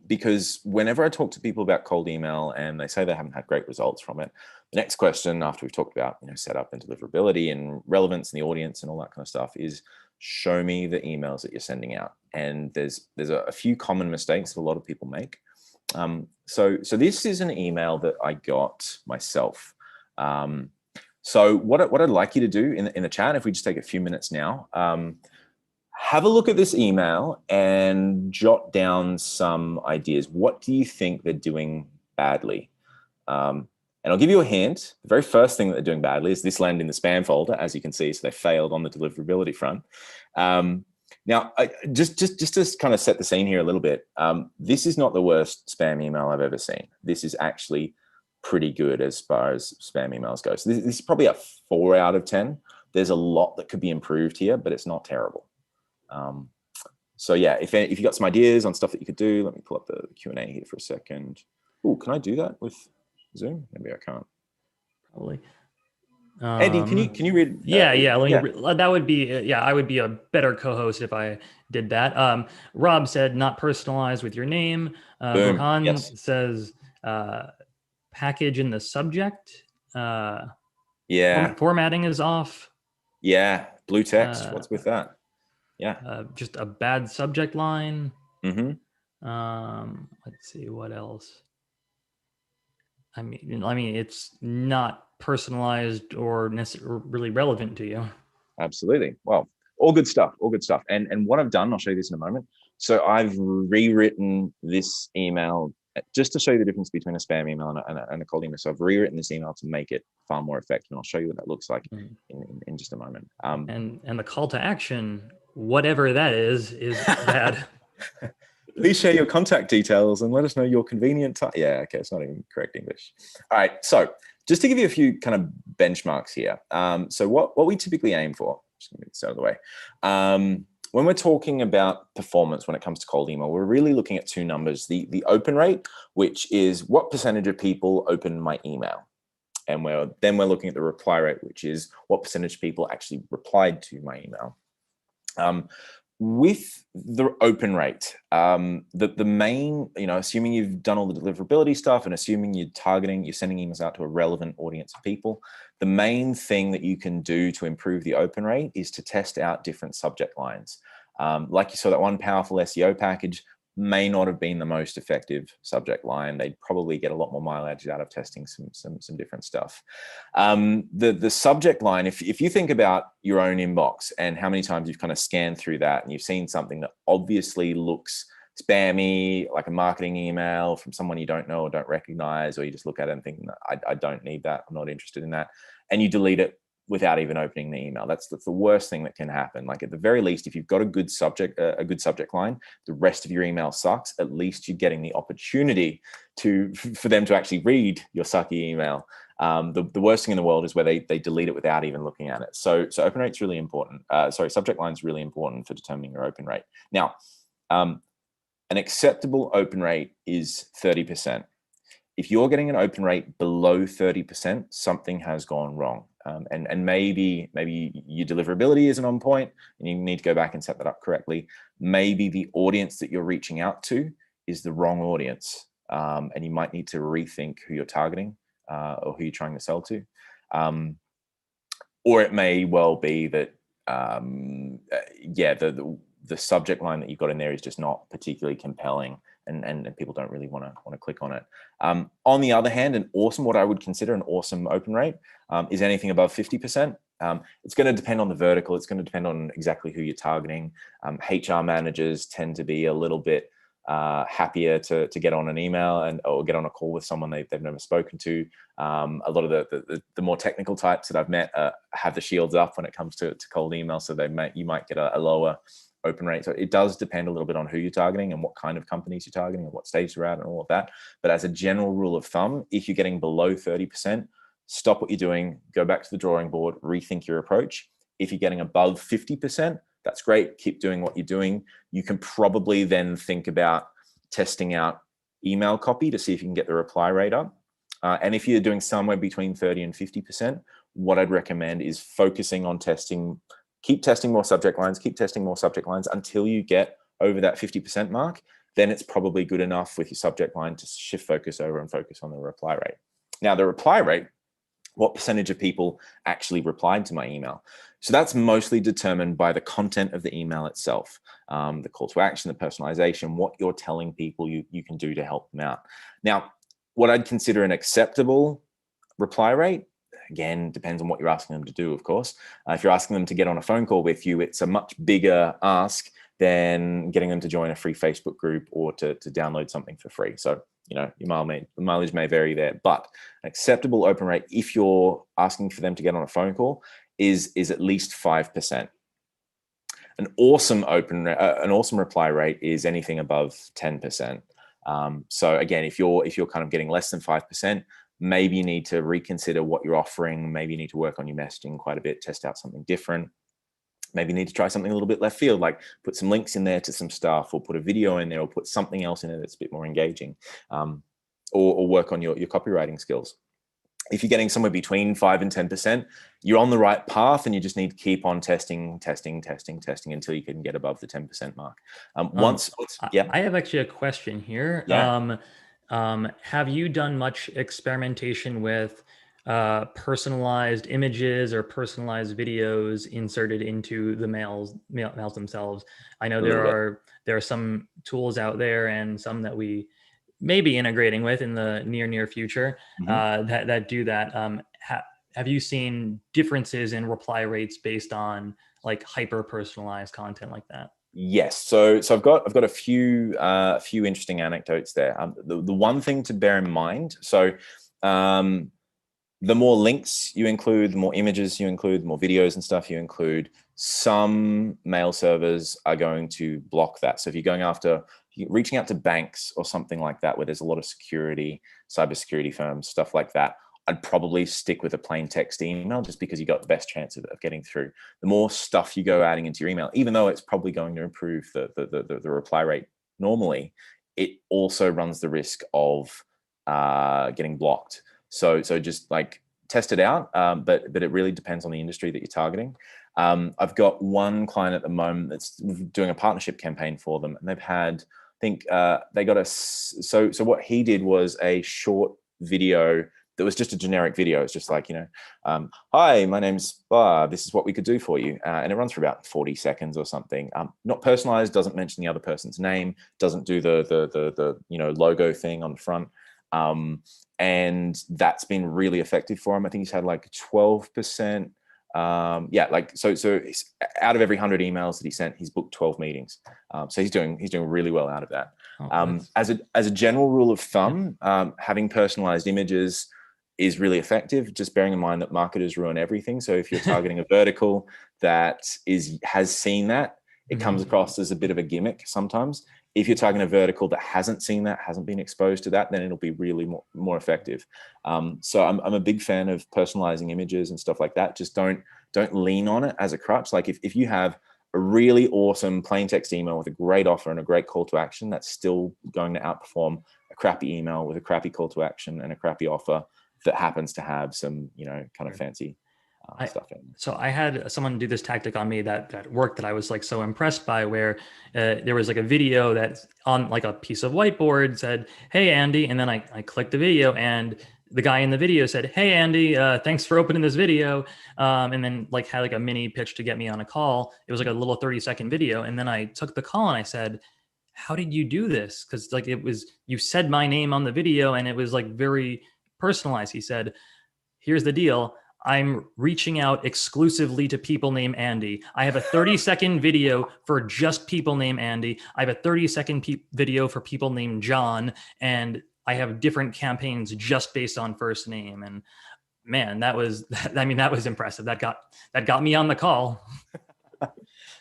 Because whenever I talk to people about cold email and they say they haven't had great results from it, the next question after we've talked about setup and deliverability and relevance and the audience and all that kind of stuff is, show me the emails that you're sending out. And there's a few common mistakes that a lot of people make. So this is an email that I got myself. So what I'd like you to do in the chat, if we just take a few minutes now, have a look at this email and jot down some ideas. What do you think they're doing badly? And I'll give you a hint. The very first thing that they're doing badly is this landed in the spam folder, as you can see. So they failed on the deliverability front. Now, just to kind of set the scene here a little bit, this is not the worst spam email I've ever seen. This is actually pretty good as far as spam emails go. So this is probably a 4 out of 10. There's a lot that could be improved here, but it's not terrible. So yeah, if you got some ideas on stuff that you could do, let me pull up the Q&A here for a second. Oh, can I do that with Zoom? Maybe I can't. Probably. Andy, can you read? Yeah. Yeah. That would be, yeah, I would be a better co-host if I did that. Rob said not personalized with your name. Boom. Burhan Yes. says package in the subject. Yeah. Formatting is off. Yeah. Blue text. Uh, What's with that? Yeah. just a bad subject line. Mm-hmm. Let's see what else. I mean, it's not personalized or really relevant to you. Absolutely. Well, all good stuff. All good stuff. And what I've done, I'll show you this in a moment. So I've rewritten this email just to show you the difference between a spam email and a cold email. So I've rewritten this email to make it far more effective, and I'll show you what that looks like in just a moment. And the call to action, whatever that is bad. Please share your contact details and let us know your convenient time. Yeah, okay, it's not even correct English. All right, so just to give you a few kind of benchmarks here. So what we typically aim for, just gonna get this out of the way. When we're talking about performance when it comes to cold email, we're really looking at two numbers. The open rate, which is what percentage of people open my email. And then we're looking at the reply rate, which is what percentage of people actually replied to my email. With the open rate, the main, assuming you've done all the deliverability stuff and assuming you're sending emails out to a relevant audience of people, the main thing that you can do to improve the open rate is to test out different subject lines. Like you saw, that one powerful SEO package may not have been the most effective subject line. They'd probably get a lot more mileage out of testing some different stuff. The subject line, if you think about your own inbox and how many times you've kind of scanned through that and you've seen something that obviously looks spammy, like a marketing email from someone you don't know or don't recognize, or you just look at it and think, I don't need that, I'm not interested in that, and you delete it without even opening the email. That's the worst thing that can happen. Like, at the very least, if you've got a good subject line, the rest of your email sucks. At least you're getting the opportunity for them to actually read your sucky email. The worst thing in the world is where they delete it without even looking at it. So open rate's really important. Subject line's really important for determining your open rate. Now, an acceptable open rate is 30%. If you're getting an open rate below 30%, something has gone wrong. And maybe your deliverability isn't on point and you need to go back and set that up correctly. Maybe the audience that you're reaching out to is the wrong audience. And you might need to rethink who you're targeting or who you're trying to sell to. Or it may well be that, the subject line that you've got in there is just not particularly compelling, and people don't really want to click on it. On the other hand, what I would consider an awesome open rate is anything above 50%. It's going to depend on the vertical. It's going to depend on exactly who you're targeting. HR managers tend to be a little bit happier to get on an email or get on a call with someone they've never spoken to. A lot of the more technical types that I've met have the shields up when it comes to cold email, so you might get a lower open rate. So it does depend a little bit on who you're targeting and what kind of companies you're targeting and what stage they're at and all of that. But as a general rule of thumb, if you're getting below 30%, stop what you're doing, go back to the drawing board, rethink your approach. If you're getting above 50%, that's great. Keep doing what you're doing. You can probably then think about testing out email copy to see if you can get the reply rate up. And if you're doing somewhere between 30 and 50%, what I'd recommend is focusing on keep testing more subject lines until you get over that 50% mark. Then it's probably good enough with your subject line to shift focus over and focus on the reply rate. Now, the reply rate, what percentage of people actually replied to my email? So that's mostly determined by the content of the email itself, the call to action, the personalization, what you're telling people you can do to help them out. Now, what I'd consider an acceptable reply rate, again, depends on what you're asking them to do, of course. If you're asking them to get on a phone call with you, it's a much bigger ask than getting them to join a free Facebook group or to download something for free. So, your mileage may vary there, but an acceptable open rate, if you're asking for them to get on a phone call, is at least 5%. An awesome reply rate is anything above 10%. So again, if you're kind of getting less than 5%, maybe you need to reconsider what you're offering. Maybe you need to work on your messaging quite a bit, test out something different. Maybe you need to try something a little bit left field, like put some links in there to some stuff, or put a video in there, or put something else in there that's a bit more engaging, or work on your copywriting skills. if you're getting somewhere between 5 and 10%, you're on the right path, and you just need to keep on testing until you can get above the 10% mark. I have actually a question here. Yeah. Have you done much experimentation with personalized images or personalized videos inserted into the mails themselves? I know A little bit. there are some tools out there, and some that we may be integrating with in the near future, that do that. Have you seen differences in reply rates based on like hyper personalized content like that? Yes. So I've got a few interesting anecdotes there. The one thing to bear in mind. So the more links you include, the more images you include, the more videos and stuff you include, some mail servers are going to block that. So if you're reaching out to banks or something like that, where there's a lot of security, cybersecurity firms, stuff like that, I'd probably stick with a plain text email, just because you got the best chance of getting through. The more stuff you go adding into your email, even though it's probably going to improve the reply rate normally, it also runs the risk of getting blocked. So just like test it out, but it really depends on the industry that you're targeting. I've got one client at the moment that's doing a partnership campaign for them, and they've had, I think they got so what he did was a short video that was just a generic video. It's just like, hi, my name's Bar. This is what we could do for you. And it runs for about 40 seconds or something. Not personalized, doesn't mention the other person's name, doesn't do the logo thing on the front. And that's been really effective for him. I think he's had like 12%. So out of every 100 emails that he sent, he's booked 12 meetings. So he's doing really well out of that. As a general rule of thumb, having personalized images is really effective, just bearing in mind that marketers ruin everything. So if you're targeting a vertical that has seen that, it comes across as a bit of a gimmick sometimes. If you're targeting a vertical that hasn't seen that, hasn't been exposed to that, then it'll be really more effective. So I'm a big fan of personalizing images and stuff like that. Just don't lean on it as a crutch. Like if you have a really awesome plain text email with a great offer and a great call to action, that's still going to outperform a crappy email with a crappy call to action and a crappy offer that happens to have some, kind of fancy stuff in. So I had someone do this tactic on me that worked, that I was like so impressed by, where there was like a video that on like a piece of whiteboard said, "Hey Andy," and then I clicked the video, and the guy in the video said, "Hey Andy, thanks for opening this video," and then like had like a mini pitch to get me on a call. It was like a little 30-second video, and then I took the call and I said, "How did you do this?" Because like you said my name on the video, and it was like very personalized. He said, "Here's the deal. I'm reaching out exclusively to people named Andy. I have a 30-second video for just people named Andy. I have a 30-second video for people named John. And I have different campaigns just based on first name." And man, that was impressive. That got me on the call.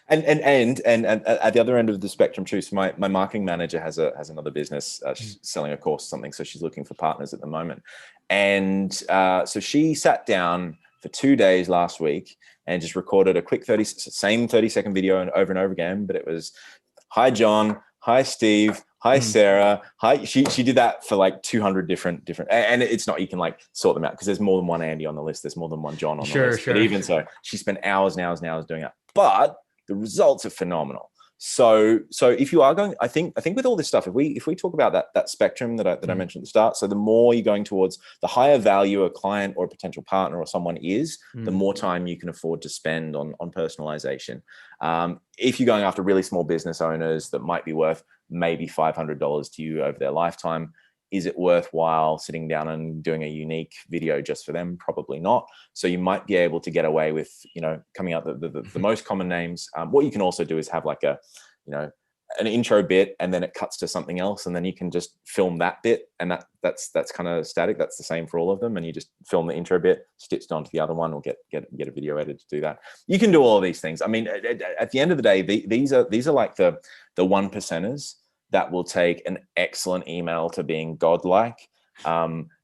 And at the other end of the spectrum too, so my marketing manager has another business, she's selling a course or something, so she's looking for partners at the moment. And so she sat down for 2 days last week and just recorded a quick 30-second video and over again. But it was, "Hi John, hi Steve, hi Sarah, hi." She did that for like 200 different, and it's not, you can like sort them out because there's more than one Andy on the list, there's more than one John on the list. But even so, she spent hours and hours and hours doing that. But the results are phenomenal. So if you are going, I think with all this stuff, if we talk about that spectrum that I mentioned at the start, so the more you're going towards the higher value a client or a potential partner or someone is, the more time you can afford to spend on personalization. If you're going after really small business owners that might be worth maybe $500 to you over their lifetime, is it worthwhile sitting down and doing a unique video just for them? Probably not. So you might be able to get away with, coming out the most common names. What you can also do is have like an intro bit, and then it cuts to something else, and then you can just film that bit, and that's kind of static. That's the same for all of them, and you just film the intro bit, stitched onto the other one, or get a video editor to do that. You can do all of these things. I mean, at the end of the day, these are like the 1%ers that will take an excellent email to being godlike.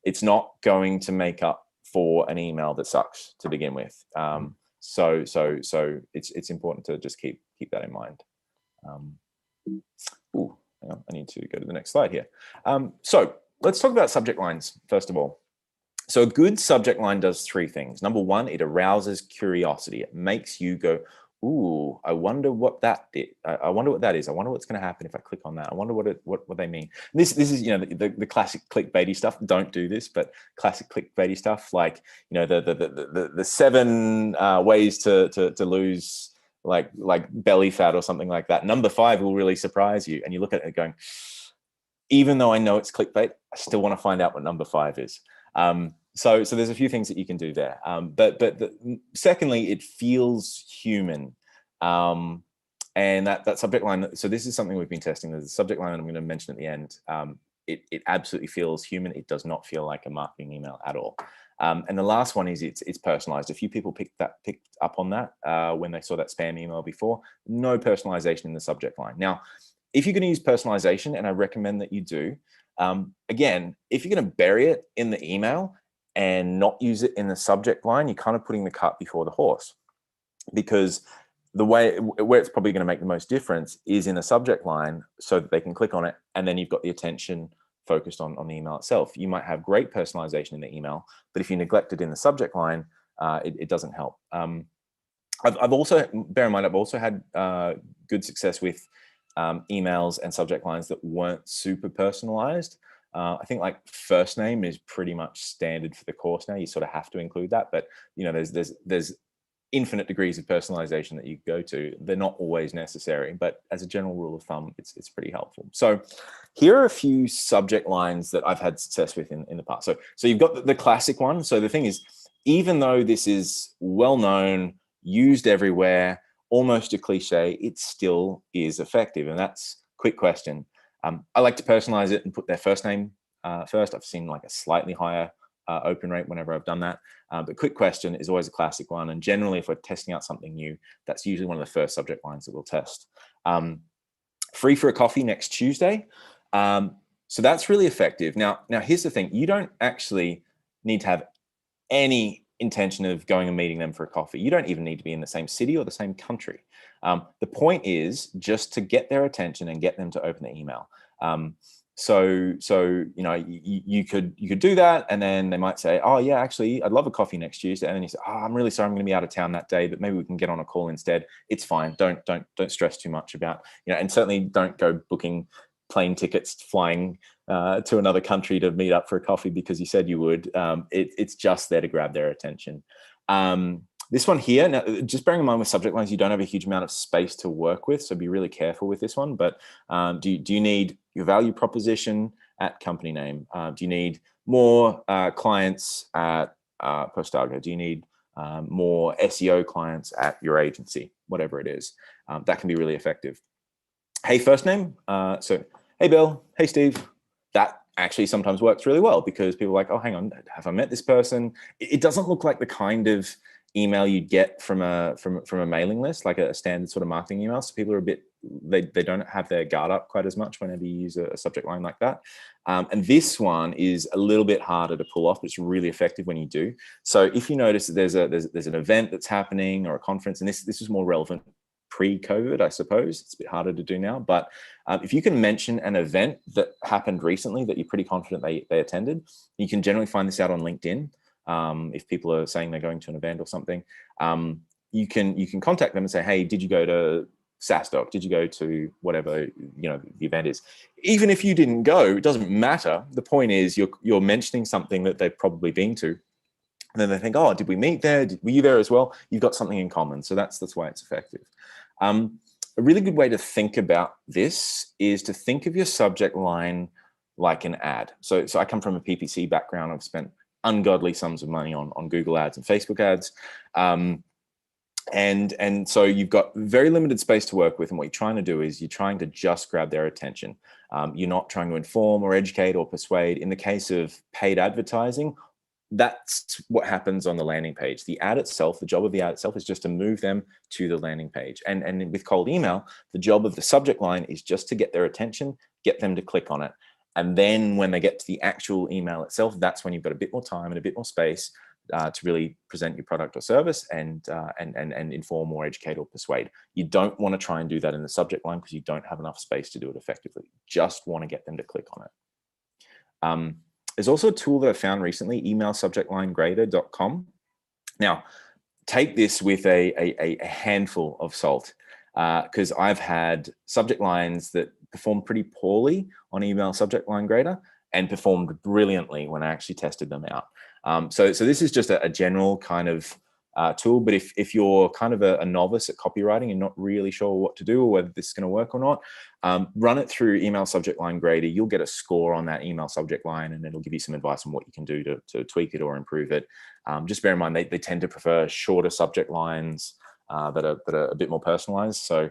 It's not going to make up for an email that sucks to begin with. So it's important to just keep that in mind. Hang on, I need to go to the next slide here. So let's talk about subject lines first of all. So a good subject line does three things. Number one, it arouses curiosity. It makes you go, ooh, I wonder what that did. I wonder what that is. I wonder what's going to happen if I click on that. I wonder what they mean. This is, you know, the classic clickbaity stuff. Don't do this, but classic clickbaity stuff, like, you know, the 7 ways to lose like belly fat or something like that. Number 5 will really surprise you, and you look at it going, even though I know it's clickbait, I still want to find out what number 5 is. So there's a few things that you can do there. But secondly, it feels human. And that subject line, so this is something we've been testing. There's a subject line that I'm going to mention at the end. It absolutely feels human. It does not feel like a marketing email at all. And the last one is it's personalized. A few people picked up on that when they saw that spam email before. No personalization in the subject line. Now, if you're going to use personalization, and I recommend that you do, again, if you're going to bury it in the email and not use it in the subject line, you're kind of putting the cart before the horse, because the way where it's probably going to make the most difference is in the subject line, so that they can click on it, and then you've got the attention focused on the email itself. You might have great personalization in the email, but if you neglect it in the subject line, it doesn't help. I've also, bear in mind, I've also had good success with emails and subject lines that weren't super personalized. I think like first name is pretty much standard for the course now. You sort of have to include that, but you know, there's infinite degrees of personalization that you go to. They're not always necessary, but as a general rule of thumb, it's pretty helpful. So here are a few subject lines that I've had success with in the past. So you've got the classic one. So the thing is, even though this is well known, used everywhere, almost a cliche, it still is effective. And that's quick question. I like to personalize it and put their first name first. I've seen like a slightly higher open rate whenever I've done that. But quick question is always a classic one. And generally, if we're testing out something new, that's usually one of the first subject lines that we'll test. Free for a coffee next Tuesday. So that's really effective. Now, here's the thing. You don't actually need to have any intention of going and meeting them for a coffee. You don't even need to be in the same city or the same country. The point is just to get their attention and get them to open the email. So you know, you could do that, and then they might say, oh yeah, actually I'd love a coffee next Tuesday. And then you say, oh, I'm really sorry, I'm going to be out of town that day, but maybe we can get on a call instead. It's fine. Don't stress too much about, you know, and certainly don't go booking plane tickets flying to another country to meet up for a coffee because you said you would. It's just there to grab their attention. This one here, now, just bearing in mind with subject lines, you don't have a huge amount of space to work with, so be really careful with this one. But do you need your value proposition at company name? Do you need more clients at Postago? Do you need more SEO clients at your agency? Whatever it is, that can be really effective. Hey, first name. So, hey, Bill. Hey, Steve. That actually sometimes works really well because people are like, oh, hang on, have I met this person? It doesn't look like the kind of email you'd get from a mailing list, like a standard sort of marketing email. So people are a bit, they don't have their guard up quite as much whenever you use a subject line like that. And this one is a little bit harder to pull off, but it's really effective when you do. So if you notice that there's an event that's happening or a conference, and this is more relevant pre-COVID, I suppose. It's a bit harder to do now, but if you can mention an event that happened recently that you're pretty confident they attended, you can generally find this out on LinkedIn. If people are saying they're going to an event or something, you can contact them and say, hey, did you go to SaaSdoc? Did you go to whatever, you know, the event is? Even if you didn't go, it doesn't matter. The point is you're mentioning something that they've probably been to. And then they think, oh, did we meet there? Were you there as well? You've got something in common. So that's why it's effective. A really good way to think about this is to think of your subject line like an ad. So I come from a PPC background. I've spent ungodly sums of money on Google ads and Facebook ads. And so you've got very limited space to work with. And what you're trying to do is you're trying to just grab their attention. You're not trying to inform or educate or persuade. In the case of paid advertising, that's what happens on the landing page. The ad itself, the job of the ad itself is just to move them to the landing page. And with cold email, the job of the subject line is just to get their attention, get them to click on it. And then when they get to the actual email itself, that's when you've got a bit more time and a bit more space to really present your product or service and inform or educate or persuade. You don't want to try and do that in the subject line because you don't have enough space to do it effectively. You just want to get them to click on it. There's also a tool that I found recently, emailsubjectlinegrader.com. Now, take this with a handful of salt, because I've had subject lines that performed pretty poorly on email subject line grader and performed brilliantly when I actually tested them out. So this is just a general kind of tool, but if you're kind of a novice at copywriting and not really sure what to do or whether this is going to work or not, run it through email subject line grader. You'll get a score on that email subject line, and it'll give you some advice on what you can do to tweak it or improve it. Just bear in mind, they tend to prefer shorter subject lines that are a bit more personalized. So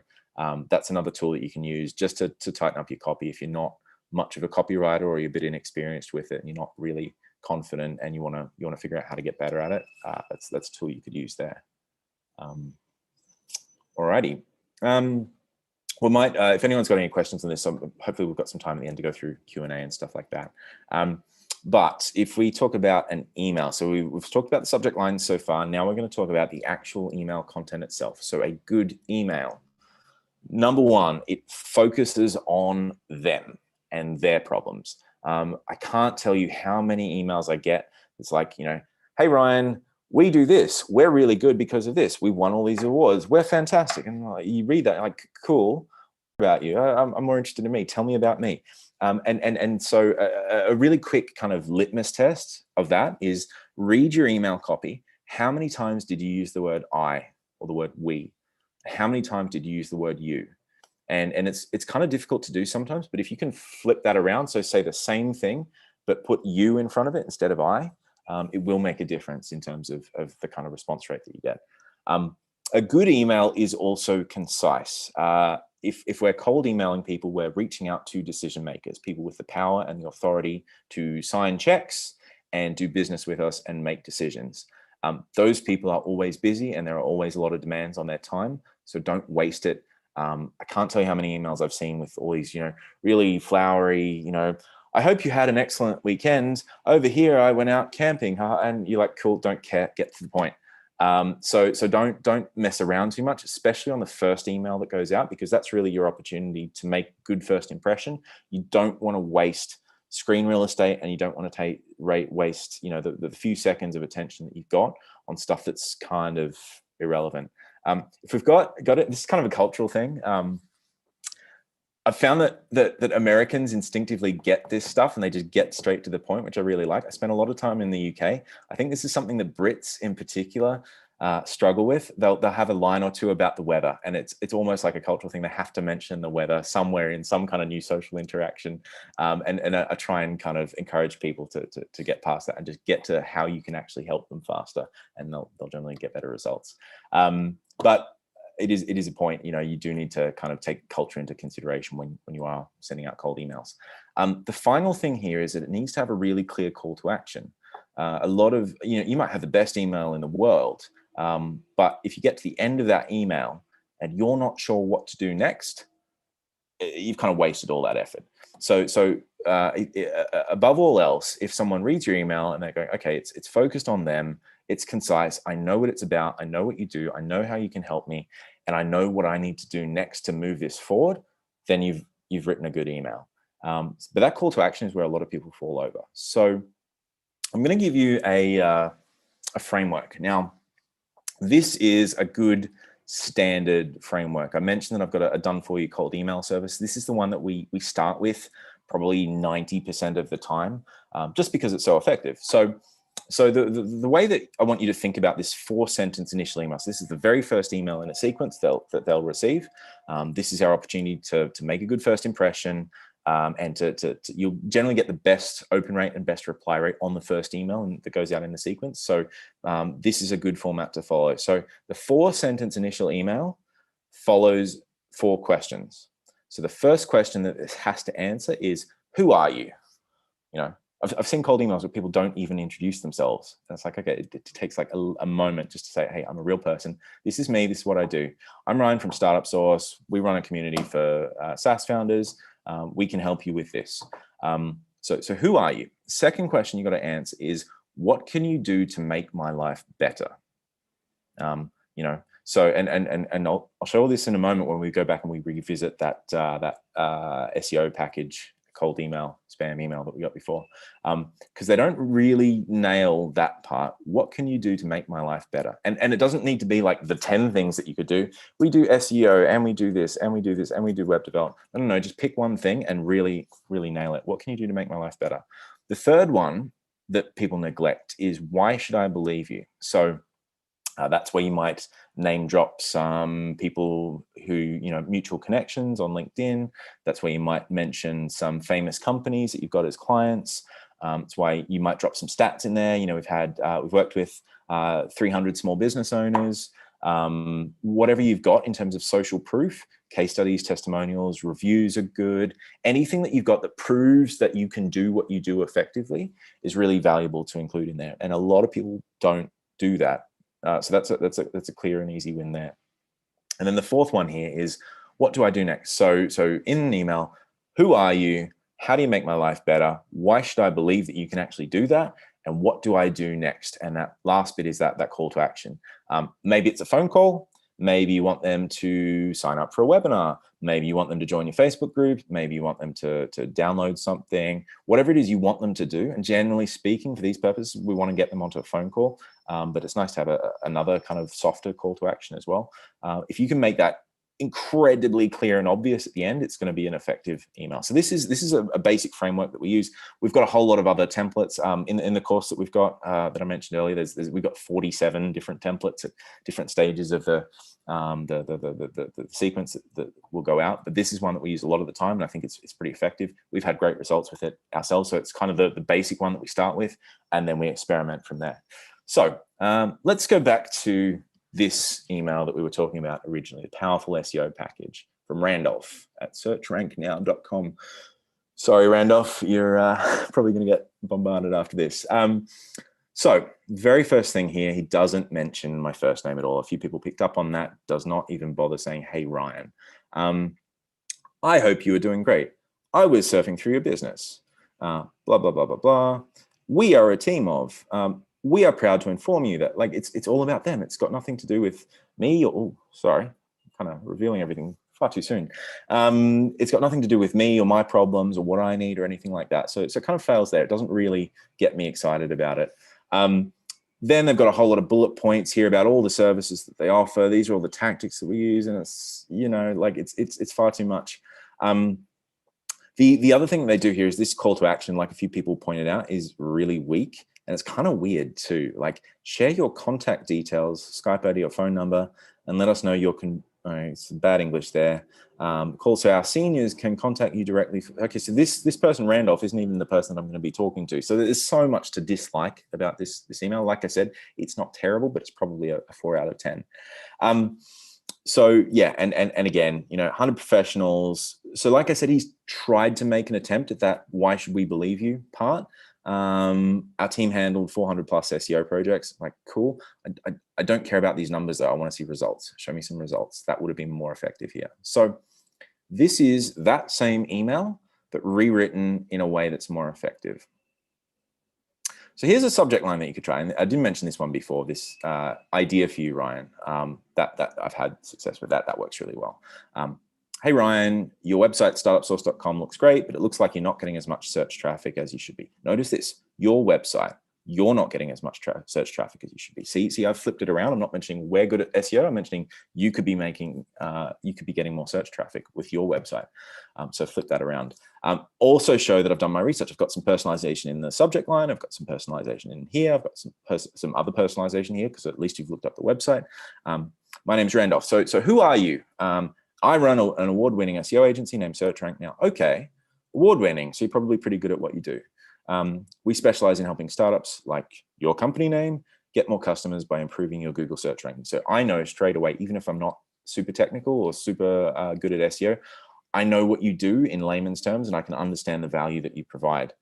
that's another tool that you can use just to tighten up your copy if you're not much of a copywriter or you're a bit inexperienced with it and you're not really confident and you want to figure out how to get better at it. That's a tool you could use there. Alrighty. We might, if anyone's got any questions on this, hopefully we've got some time at the end to go through Q&A and stuff like that. But if we talk about an email, so we've talked about the subject lines so far. Now we're going to talk about the actual email content itself. So a good email. Number one, it focuses on them and their problems. I can't tell you how many emails I get. It's like, hey, Ryan, we do this. We're really good because of this. We won all these awards. We're fantastic. And you read that, like, cool, about you. I'm more interested in me. Tell me about me. And so a really quick kind of litmus test of that is read your email copy. How many times did you use the word I or the word we? How many times did you use the word you? And it's kind of difficult to do sometimes, but if you can flip that around, so say the same thing, but put you in front of it instead of I, it will make a difference in terms of the kind of response rate that you get. A good email is also concise. If we're cold emailing people, we're reaching out to decision makers, people with the power and the authority to sign checks and do business with us and make decisions. Those people are always busy and there are always a lot of demands on their time, so don't waste it. I can't tell you how many emails I've seen with all these, really flowery, I hope you had an excellent weekend. Over here, I went out camping, and you're like, cool, don't care, get to the point. So don't mess around too much, especially on the first email that goes out, because that's really your opportunity to make good first impression. You don't want to waste screen real estate, and you don't want to waste, the few seconds of attention that you've got on stuff that's kind of irrelevant. If we've got it, this is kind of a cultural thing. I've found that Americans instinctively get this stuff and they just get straight to the point, which I really like. I spent a lot of time in the UK. I think this is something that Brits in particular struggle with. They'll have a line or two about the weather, and it's almost like a cultural thing. They have to mention the weather somewhere in some kind of new social interaction. And I try and kind of encourage people to get past that and just get to how you can actually help them faster, and they'll generally get better results. But it is a point, you do need to kind of take culture into consideration when you are sending out cold emails. The final thing here is that it needs to have a really clear call to action. A lot of, you might have the best email in the world, but if you get to the end of that email and you're not sure what to do next, you've kind of wasted all that effort. So above all else, if someone reads your email and they're going, okay, it's focused on them, it's concise, I know what it's about, I know what you do, I know how you can help me, and I know what I need to do next to move this forward, then you've written a good email. But that call to action is where a lot of people fall over. So I'm going to give you a framework. Now, this is a good standard framework. I mentioned that I've got a done-for-you cold email service. This is the one that we start with probably 90% of the time, just because it's so effective. So the way that I want you to think about this 4-sentence initial email, so this is the very first email in a sequence that they'll receive. This is our opportunity to make a good first impression, and you'll generally get the best open rate and best reply rate on the first email that goes out in the sequence. So this is a good format to follow. So the 4-sentence initial email follows 4 questions. So the first question that this has to answer is, who are you? I've seen cold emails where people don't even introduce themselves. And it's like, okay, it takes like a moment just to say, hey, I'm a real person. This is me. This is what I do. I'm Ryan from Startup Source. We run a community for SaaS founders. We can help you with this. So who are you? Second question you got to answer is, what can you do to make my life better? So and I'll show all this in a moment when we go back and we revisit that SEO package cold email, spam email that we got before, because they don't really nail that part. What can you do to make my life better? And it doesn't need to be like the 10 things that you could do. We do SEO and we do this and we do this and we do web development. I don't know, just pick one thing and really, really nail it. What can you do to make my life better? The third one that people neglect is, why should I believe you? So that's where you might name drop some people who, you know, mutual connections on LinkedIn. That's where you might mention some famous companies that you've got as clients. It's why you might drop some stats in there. You know, we've worked with 300 small business owners. Whatever you've got in terms of social proof, case studies, testimonials, reviews are good. Anything that you've got that proves that you can do what you do effectively is really valuable to include in there. And a lot of people don't do that. So that's a clear and easy win there. And then the fourth one here is, what do I do next? So in an email, who are you? How do you make my life better? Why should I believe that you can actually do that? And what do I do next? And that last bit is that call to action. Maybe it's a phone call. Maybe you want them to sign up for a webinar. Maybe you want them to join your Facebook group. Maybe you want them to download something, whatever it is you want them to do. And generally speaking, for these purposes, we want to get them onto a phone call. But it's nice to have another kind of softer call to action as well. If you can make that incredibly clear and obvious at the end, it's going to be an effective email. So this is a basic framework that we use. We've got a whole lot of other templates in the course that we've got that I mentioned earlier. We've got 47 different templates at different stages of the sequence that will go out. But this is one that we use a lot of the time, and I think it's pretty effective. We've had great results with it ourselves. So it's kind of the basic one that we start with, and then we experiment from there. So let's go back to this email that we were talking about originally, the powerful SEO package from Randolph at searchranknow.com. Sorry, Randolph, you're probably going to get bombarded after this. So very first thing here, he doesn't mention my first name at all. A few people picked up on that, does not even bother saying, hey, Ryan. I hope you are doing great. I was surfing through your business. Blah, blah, blah, blah, blah. We are a team of... we are proud to inform you that, like, it's all about them. It's got nothing to do with me. Or, sorry, kind of revealing everything far too soon. It's got nothing to do with me or my problems or what I need or anything like that. So it kind of fails there. It doesn't really get me excited about it. Then they've got a whole lot of bullet points here about all the services that they offer. These are all the tactics that we use, and it's, you know, like it's far too much. The other thing they do here is this call to action, like a few people pointed out, is really weak. And it's kind of weird too. Like, share your contact details, Skype ID or phone number, and let us know your it's bad English there. Call so our seniors can contact you directly. Okay, so this person, Randolph, isn't even the person I'm going to be talking to. So there's so much to dislike about this email. Like I said, it's not terrible, but it's probably a 4 out of 10. So yeah, and again, you know, 100 professionals. So like I said, he's tried to make an attempt at that why should we believe you part. Our team handled 400 plus SEO projects. Like, cool. I don't care about these numbers though. I want to see results. Show me some results. That would have been more effective here. So this is that same email, but rewritten in a way that's more effective. So here's a subject line that you could try. And I didn't mention this one before, this idea for you, Ryan, that I've had success with that works really well. Hey, Ryan, your website, startupsource.com, looks great, but it looks like you're not getting as much search traffic as you should be. Notice this, your website, you're not getting as much search traffic as you should be. See, I've flipped it around. I'm not mentioning we're good at SEO. I'm mentioning you could be getting more search traffic with your website. So flip that around. Also show that I've done my research. I've got some personalization in the subject line. I've got some personalization in here. I've got some other personalization here because at least you've looked up the website. My name's Randolph. So who are you? I run an award-winning SEO agency named SearchRank Now. Okay, award-winning, so you're probably pretty good at what you do. We specialize in helping startups like your company name get more customers by improving your Google search ranking. So I know straight away, even if I'm not super technical or super good at SEO, I know what you do in layman's terms, and I can understand the value that you provide.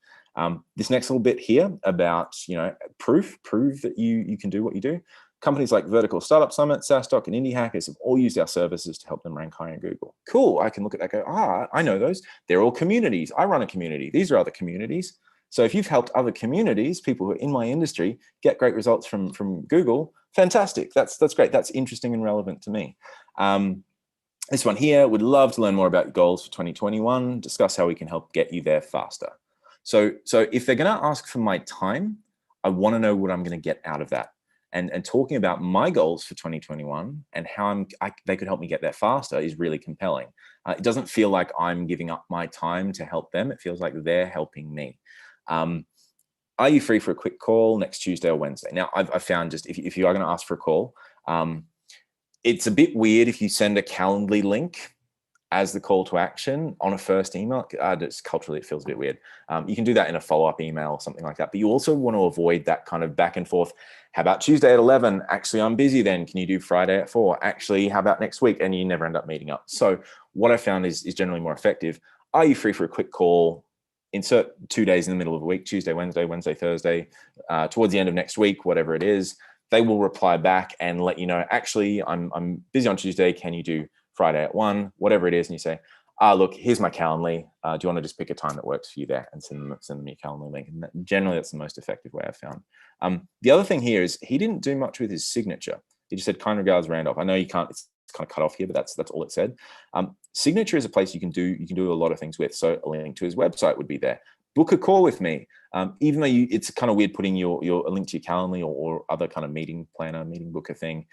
This next little bit here about, you know, prove that you can do what you do. Companies like Vertical Startup Summit, SaaStock, and Indie Hackers have all used our services to help them rank higher in Google. Cool. I can look at that and go, I know those. They're all communities. I run a community. These are other communities. So if you've helped other communities, people who are in my industry, get great results from Google, fantastic. That's great. That's interesting and relevant to me. This one here, would love to learn more about your goals for 2021, discuss how we can help get you there faster. So if they're going to ask for my time, I want to know what I'm going to get out of that. And talking about my goals for 2021 and how they could help me get there faster is really compelling. It doesn't feel like I'm giving up my time to help them. It feels like they're helping me. Are you free for a quick call next Tuesday or Wednesday? Now, I've found just if you are going to ask for a call, it's a bit weird if you send a Calendly link as the call to action on a first email. Just culturally, it feels a bit weird. You can do that in a follow-up email or something like that. But you also want to avoid that kind of back and forth. How about Tuesday at 11? Actually, I'm busy then. Can you do Friday at 4? Actually, how about next week? And you never end up meeting up. So what I found is generally more effective. Are you free for a quick call? Insert 2 days in the middle of a week, Tuesday, Wednesday, Thursday, towards the end of next week, whatever it is. They will reply back and let you know, actually, I'm busy on Tuesday. Can you do Friday at 1, whatever it is? And you say, look, here's my Calendly. Do you want to just pick a time that works for you there and send them your Calendly link? And generally, that's the most effective way I've found. The other thing here is he didn't do much with his signature. He just said, kind regards, Randolph. I know you can't, it's kind of cut off here, but that's all it said. Signature is a place you can do a lot of things with. So a link to his website would be there. Book a call with me. Even though it's kind of weird putting a link to your Calendly or other kind of meeting planner, meeting booker thing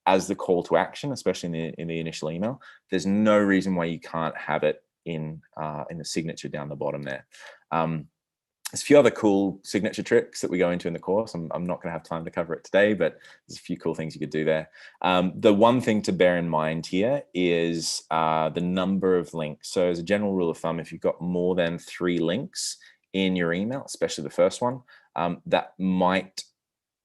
as the call to action, especially in the initial email. There's no reason why you can't have it in the signature down the bottom there. There's a few other cool signature tricks that we go into in the course. I'm not going to have time to cover it today, but there's a few cool things you could do there. The one thing to bear in mind here is the number of links. So as a general rule of thumb, if you've got more than 3 links in your email, especially the first one, that might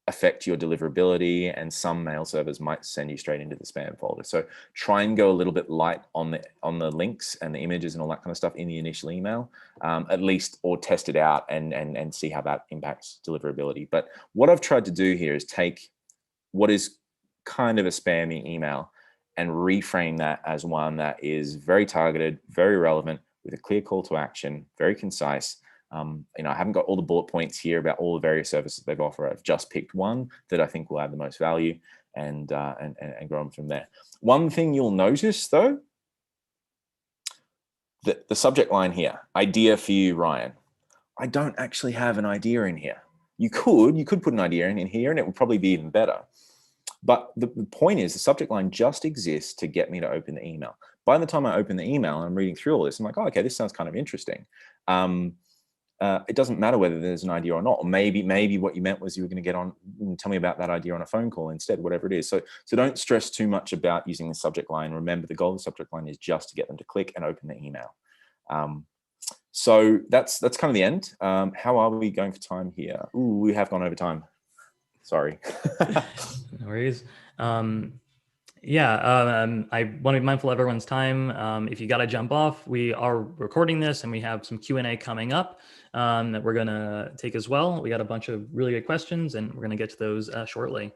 affect your deliverability, and some mail servers might send you straight into the spam folder. So try and go a little bit light on the links and the images and all that kind of stuff in the initial email, at least, or test it out and see how that impacts deliverability. But what I've tried to do here is take what is kind of a spammy email and reframe that as one that is very targeted, very relevant, with a clear call to action, very concise. I haven't got all the bullet points here about all the various services they've offered. I've just picked one that I think will add the most value and grow them from there. One thing you'll notice though, the subject line here, idea for you, Ryan. I don't actually have an idea in here. You could put an idea in here and it would probably be even better. But the point is the subject line just exists to get me to open the email. By the time I open the email and I'm reading through all this, I'm like, oh, okay, this sounds kind of interesting. It doesn't matter whether there's an idea or not. Or maybe what you meant was you were going to get on and tell me about that idea on a phone call instead, whatever it is. So don't stress too much about using the subject line. Remember, the goal of the subject line is just to get them to click and open the email. So that's kind of the end. How are we going for time here? Ooh, we have gone over time. Sorry. No worries. I want to be mindful of everyone's time. If you got to jump off, we are recording this and we have some Q&A coming up that we're going to take as well. We got a bunch of really good questions and we're going to get to those shortly.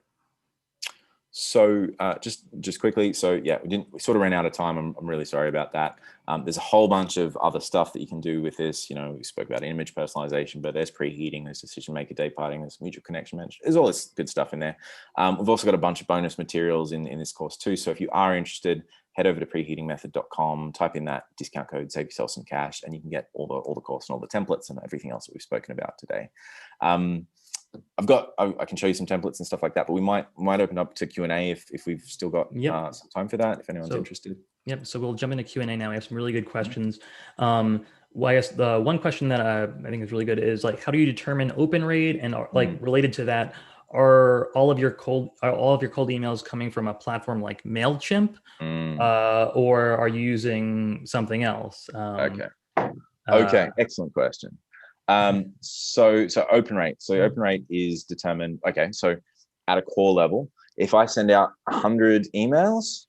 So just quickly, so yeah, we sort of ran out of time. I'm really sorry about that. There's a whole bunch of other stuff that you can do with this. We spoke about image personalization, but there's preheating, there's decision maker day parting, there's mutual connection management. There's all this good stuff in there. We've also got a bunch of bonus materials in this course too. So if you are interested, head over to preheatingmethod.com, type in that discount code, save yourself some cash, and you can get all the course and all the templates and everything else that we've spoken about today. I can show you some templates and stuff like that, but we might open up to Q&A if we've still got some time for that, if anyone's interested. Yep. So we'll jump into Q&A now. We have some really good questions. Well, I guess the one question that I think is really good is like, how do you determine open rate? And related to that, are all of your cold emails coming from a platform like MailChimp, or are you using something else? Okay. Excellent question. So open rate. So open rate is determined. Okay. So at a core level, if I send out 100 emails,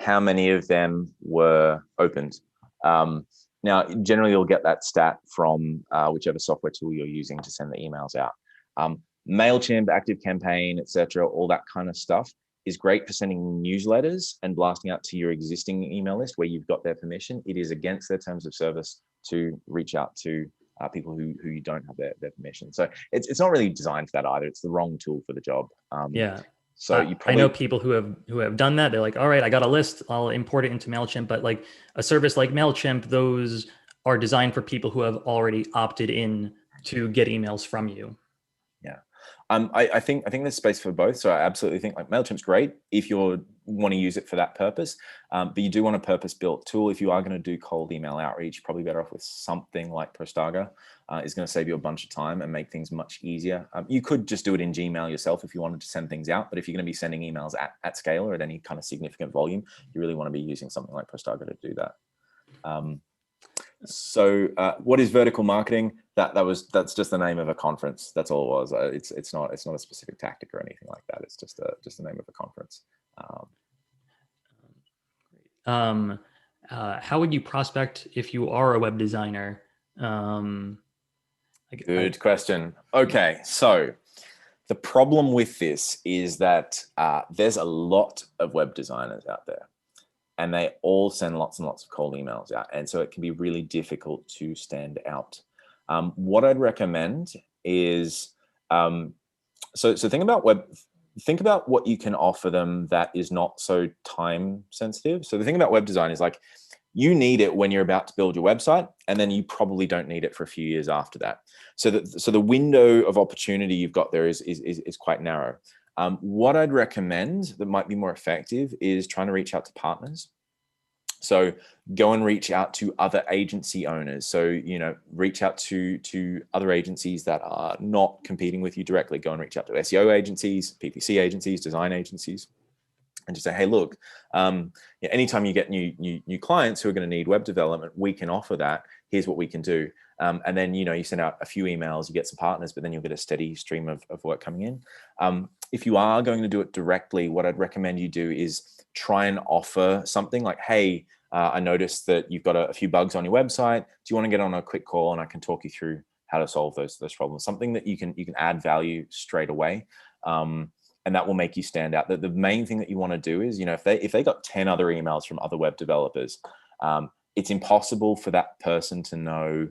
how many of them were opened? Now, generally you'll get that stat from whichever software tool you're using to send the emails out. MailChimp, ActiveCampaign, etc., all that kind of stuff is great for sending newsletters and blasting out to your existing email list where you've got their permission. It is against their terms of service to reach out to people who you don't have their permission. So it's not really designed for that either. It's the wrong tool for the job. So you I know probably, people who have done that. They're like, all right, I got a list, I'll import it into MailChimp. But like a service like MailChimp, those are designed for people who have already opted in to get emails from you. yeah. I think there's space for both. So I absolutely think like MailChimp's great if you want to use it for that purpose. But you do want a purpose-built tool. If you are going to do cold email outreach, probably better off with something like Prostaga. Is going to save you a bunch of time and make things much easier. You could just do it in Gmail yourself if you wanted to send things out. But if you're going to be sending emails at scale or at any kind of significant volume, you really want to be using something like Prostaga to do that. So what is vertical marketing? That's just the name of a conference. That's all it was. It's not a specific tactic or anything like that. It's just the name of a conference. How would you prospect if you are a web designer? Good question. Okay, so the problem with this is that there's a lot of web designers out there, and they all send lots and lots of cold emails out. And so it can be really difficult to stand out. What I'd recommend is, so think about what you can offer them that is not so time sensitive. So the thing about web design is like, you need it when you're about to build your website, and then you probably don't need it for a few years after that. So the window of opportunity you've got there is quite narrow. What I'd recommend that might be more effective is trying to reach out to partners. So go and reach out to other agency owners. So, reach out to other agencies that are not competing with you directly. Go and reach out to SEO agencies, PPC agencies, design agencies, and just say, hey, look, anytime you get new clients who are going to need web development, we can offer that. Here's what we can do. And then, you send out a few emails, you get some partners, but then you'll get a steady stream of work coming in. If you are going to do it directly, what I'd recommend you do is try and offer something like, hey, I noticed that you've got a few bugs on your website. Do you want to get on a quick call and I can talk you through how to solve those problems? Something that you can add value straight away. And that will make you stand out. The main thing that you want to do is, if they got 10 other emails from other web developers, it's impossible for that person to know,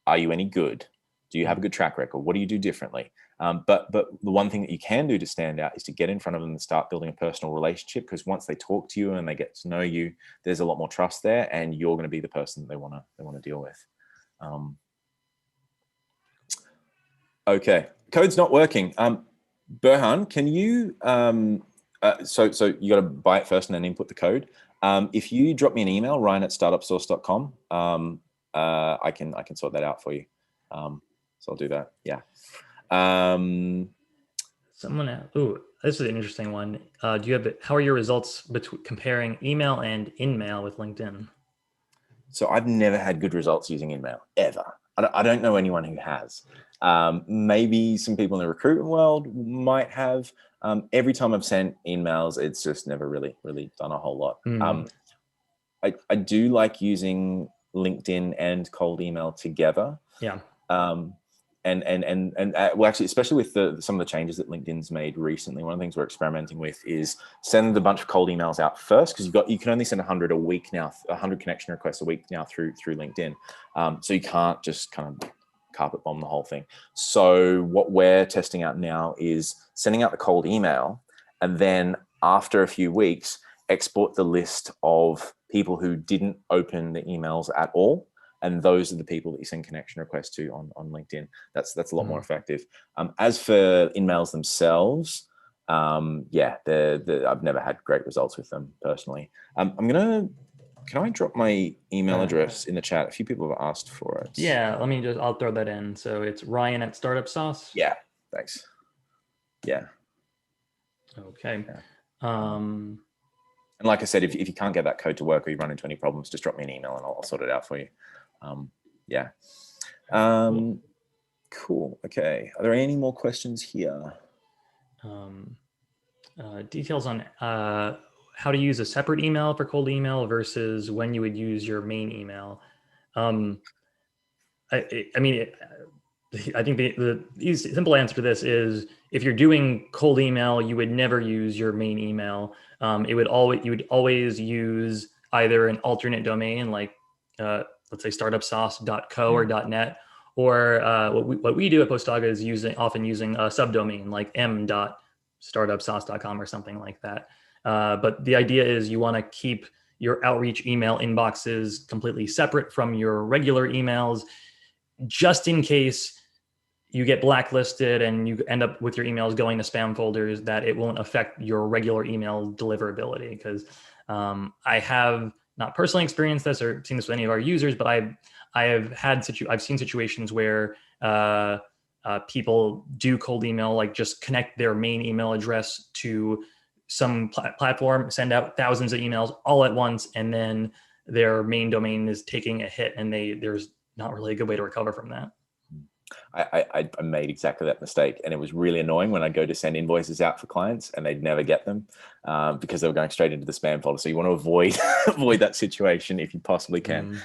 are you any good? Do you have a good track record? What do you do differently? But the one thing that you can do to stand out is to get in front of them and start building a personal relationship, because once they talk to you and they get to know you, there's a lot more trust there, and you're going to be the person that they want to deal with. Okay, code's not working. Burhan, can you, so you got to buy it first and then input the code. If you drop me an email, ryan@startupsource.com, I can sort that out for you. So I'll do that. Yeah. Someone, this is an interesting one. How are your results comparing email and InMail with LinkedIn? So I've never had good results using InMail ever. I don't know anyone who has. Maybe some people in the recruitment world might have. Every time I've sent emails, it's just never really done a whole lot. I do like using LinkedIn and cold email together. Yeah. Well, actually, especially with some of the changes that LinkedIn's made recently, one of the things we're experimenting with is send a bunch of cold emails out first, because you can only send 100 a week now, 100 connection requests a week now through LinkedIn. So you can't just kind of carpet bomb the whole thing. So what we're testing out now is sending out the cold email, and then after a few weeks, export the list of people who didn't open the emails at all. And those are the people that you send connection requests to on LinkedIn. That's a lot more effective. As for InMails themselves, I've never had great results with them personally. Can I drop my email address in the chat? A few people have asked for it. Yeah, I'll throw that in. So it's Ryan@StartupSauce. Yeah, thanks. Yeah. Okay. Yeah. And like I said, if you can't get that code to work or you run into any problems, just drop me an email and I'll sort it out for you. Cool. Okay. Are there any more questions here? Details on how to use a separate email for cold email versus when you would use your main email. I think the simple answer to this is, if you're doing cold email, you would never use your main email. You would always use either an alternate domain, like let's say startupsauce.co or .net, or what we do at Postaga is often using a subdomain like m.co startupsauce.com or something like that. But the idea is you want to keep your outreach email inboxes completely separate from your regular emails, just in case you get blacklisted and you end up with your emails going to spam folders, that it won't affect your regular email deliverability. Because I have not personally experienced this or seen this with any of our users, but I've seen situations where people do cold email, like just connect their main email address to some platform, send out thousands of emails all at once, and then their main domain is taking a hit, and there's not really a good way to recover from that. I made exactly that mistake, and it was really annoying when I go to send invoices out for clients and they'd never get them because they were going straight into the spam folder. So you want to avoid that situation if you possibly can.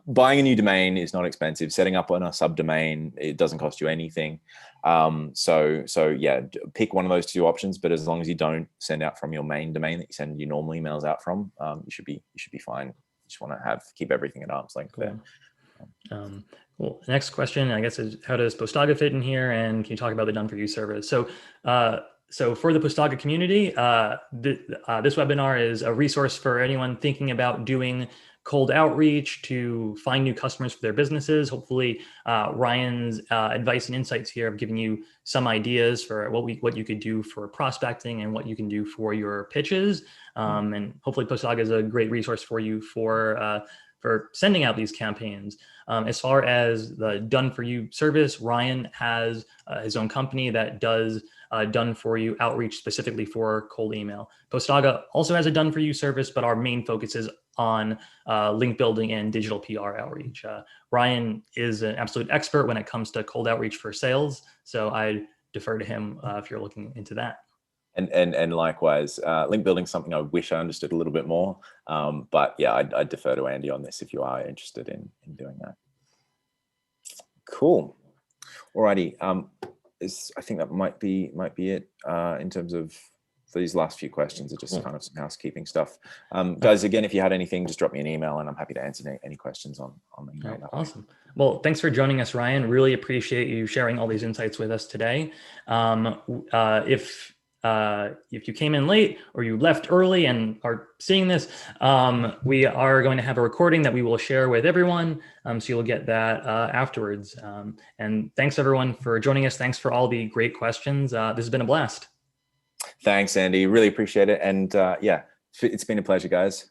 Buying a new domain is not expensive. Setting up on a subdomain, it doesn't cost you anything. So yeah, pick one of those two options. But as long as you don't send out from your main domain that you send your normal emails out from, you should be fine. You just want to keep everything at arm's length there. Cool. Next question, I guess, is how does Postaga fit in here? And can you talk about the done for you service? So for the Postaga community, this webinar is a resource for anyone thinking about doing cold outreach to find new customers for their businesses. Hopefully, Ryan's advice and insights here have given you some ideas for what you could do for prospecting and what you can do for your pitches. And hopefully, Postaga is a great resource for you for sending out these campaigns. As far as the done for you service, Ryan has his own company that does done for you outreach specifically for cold email. Postaga also has a done for you service, but our main focus is on link building and digital PR outreach. Ryan is an absolute expert when it comes to cold outreach for sales. So I defer to him if you're looking into that. And likewise, link building is something I wish I understood a little bit more. But yeah, I'd defer to Andy on this if you are interested in doing that. Cool. Alrighty. I think that might be it in terms of these last few questions are just kind of some housekeeping stuff. Guys, again, if you had anything, just drop me an email and I'm happy to answer any questions on the email. Right, awesome. Well, thanks for joining us, Ryan. Really appreciate you sharing all these insights with us today. If you came in late or you left early and are seeing this, we are going to have a recording that we will share with everyone. So you'll get that afterwards. And thanks everyone for joining us. Thanks for all the great questions. This has been a blast. Thanks, Andy. Really appreciate it. And yeah, it's been a pleasure, guys.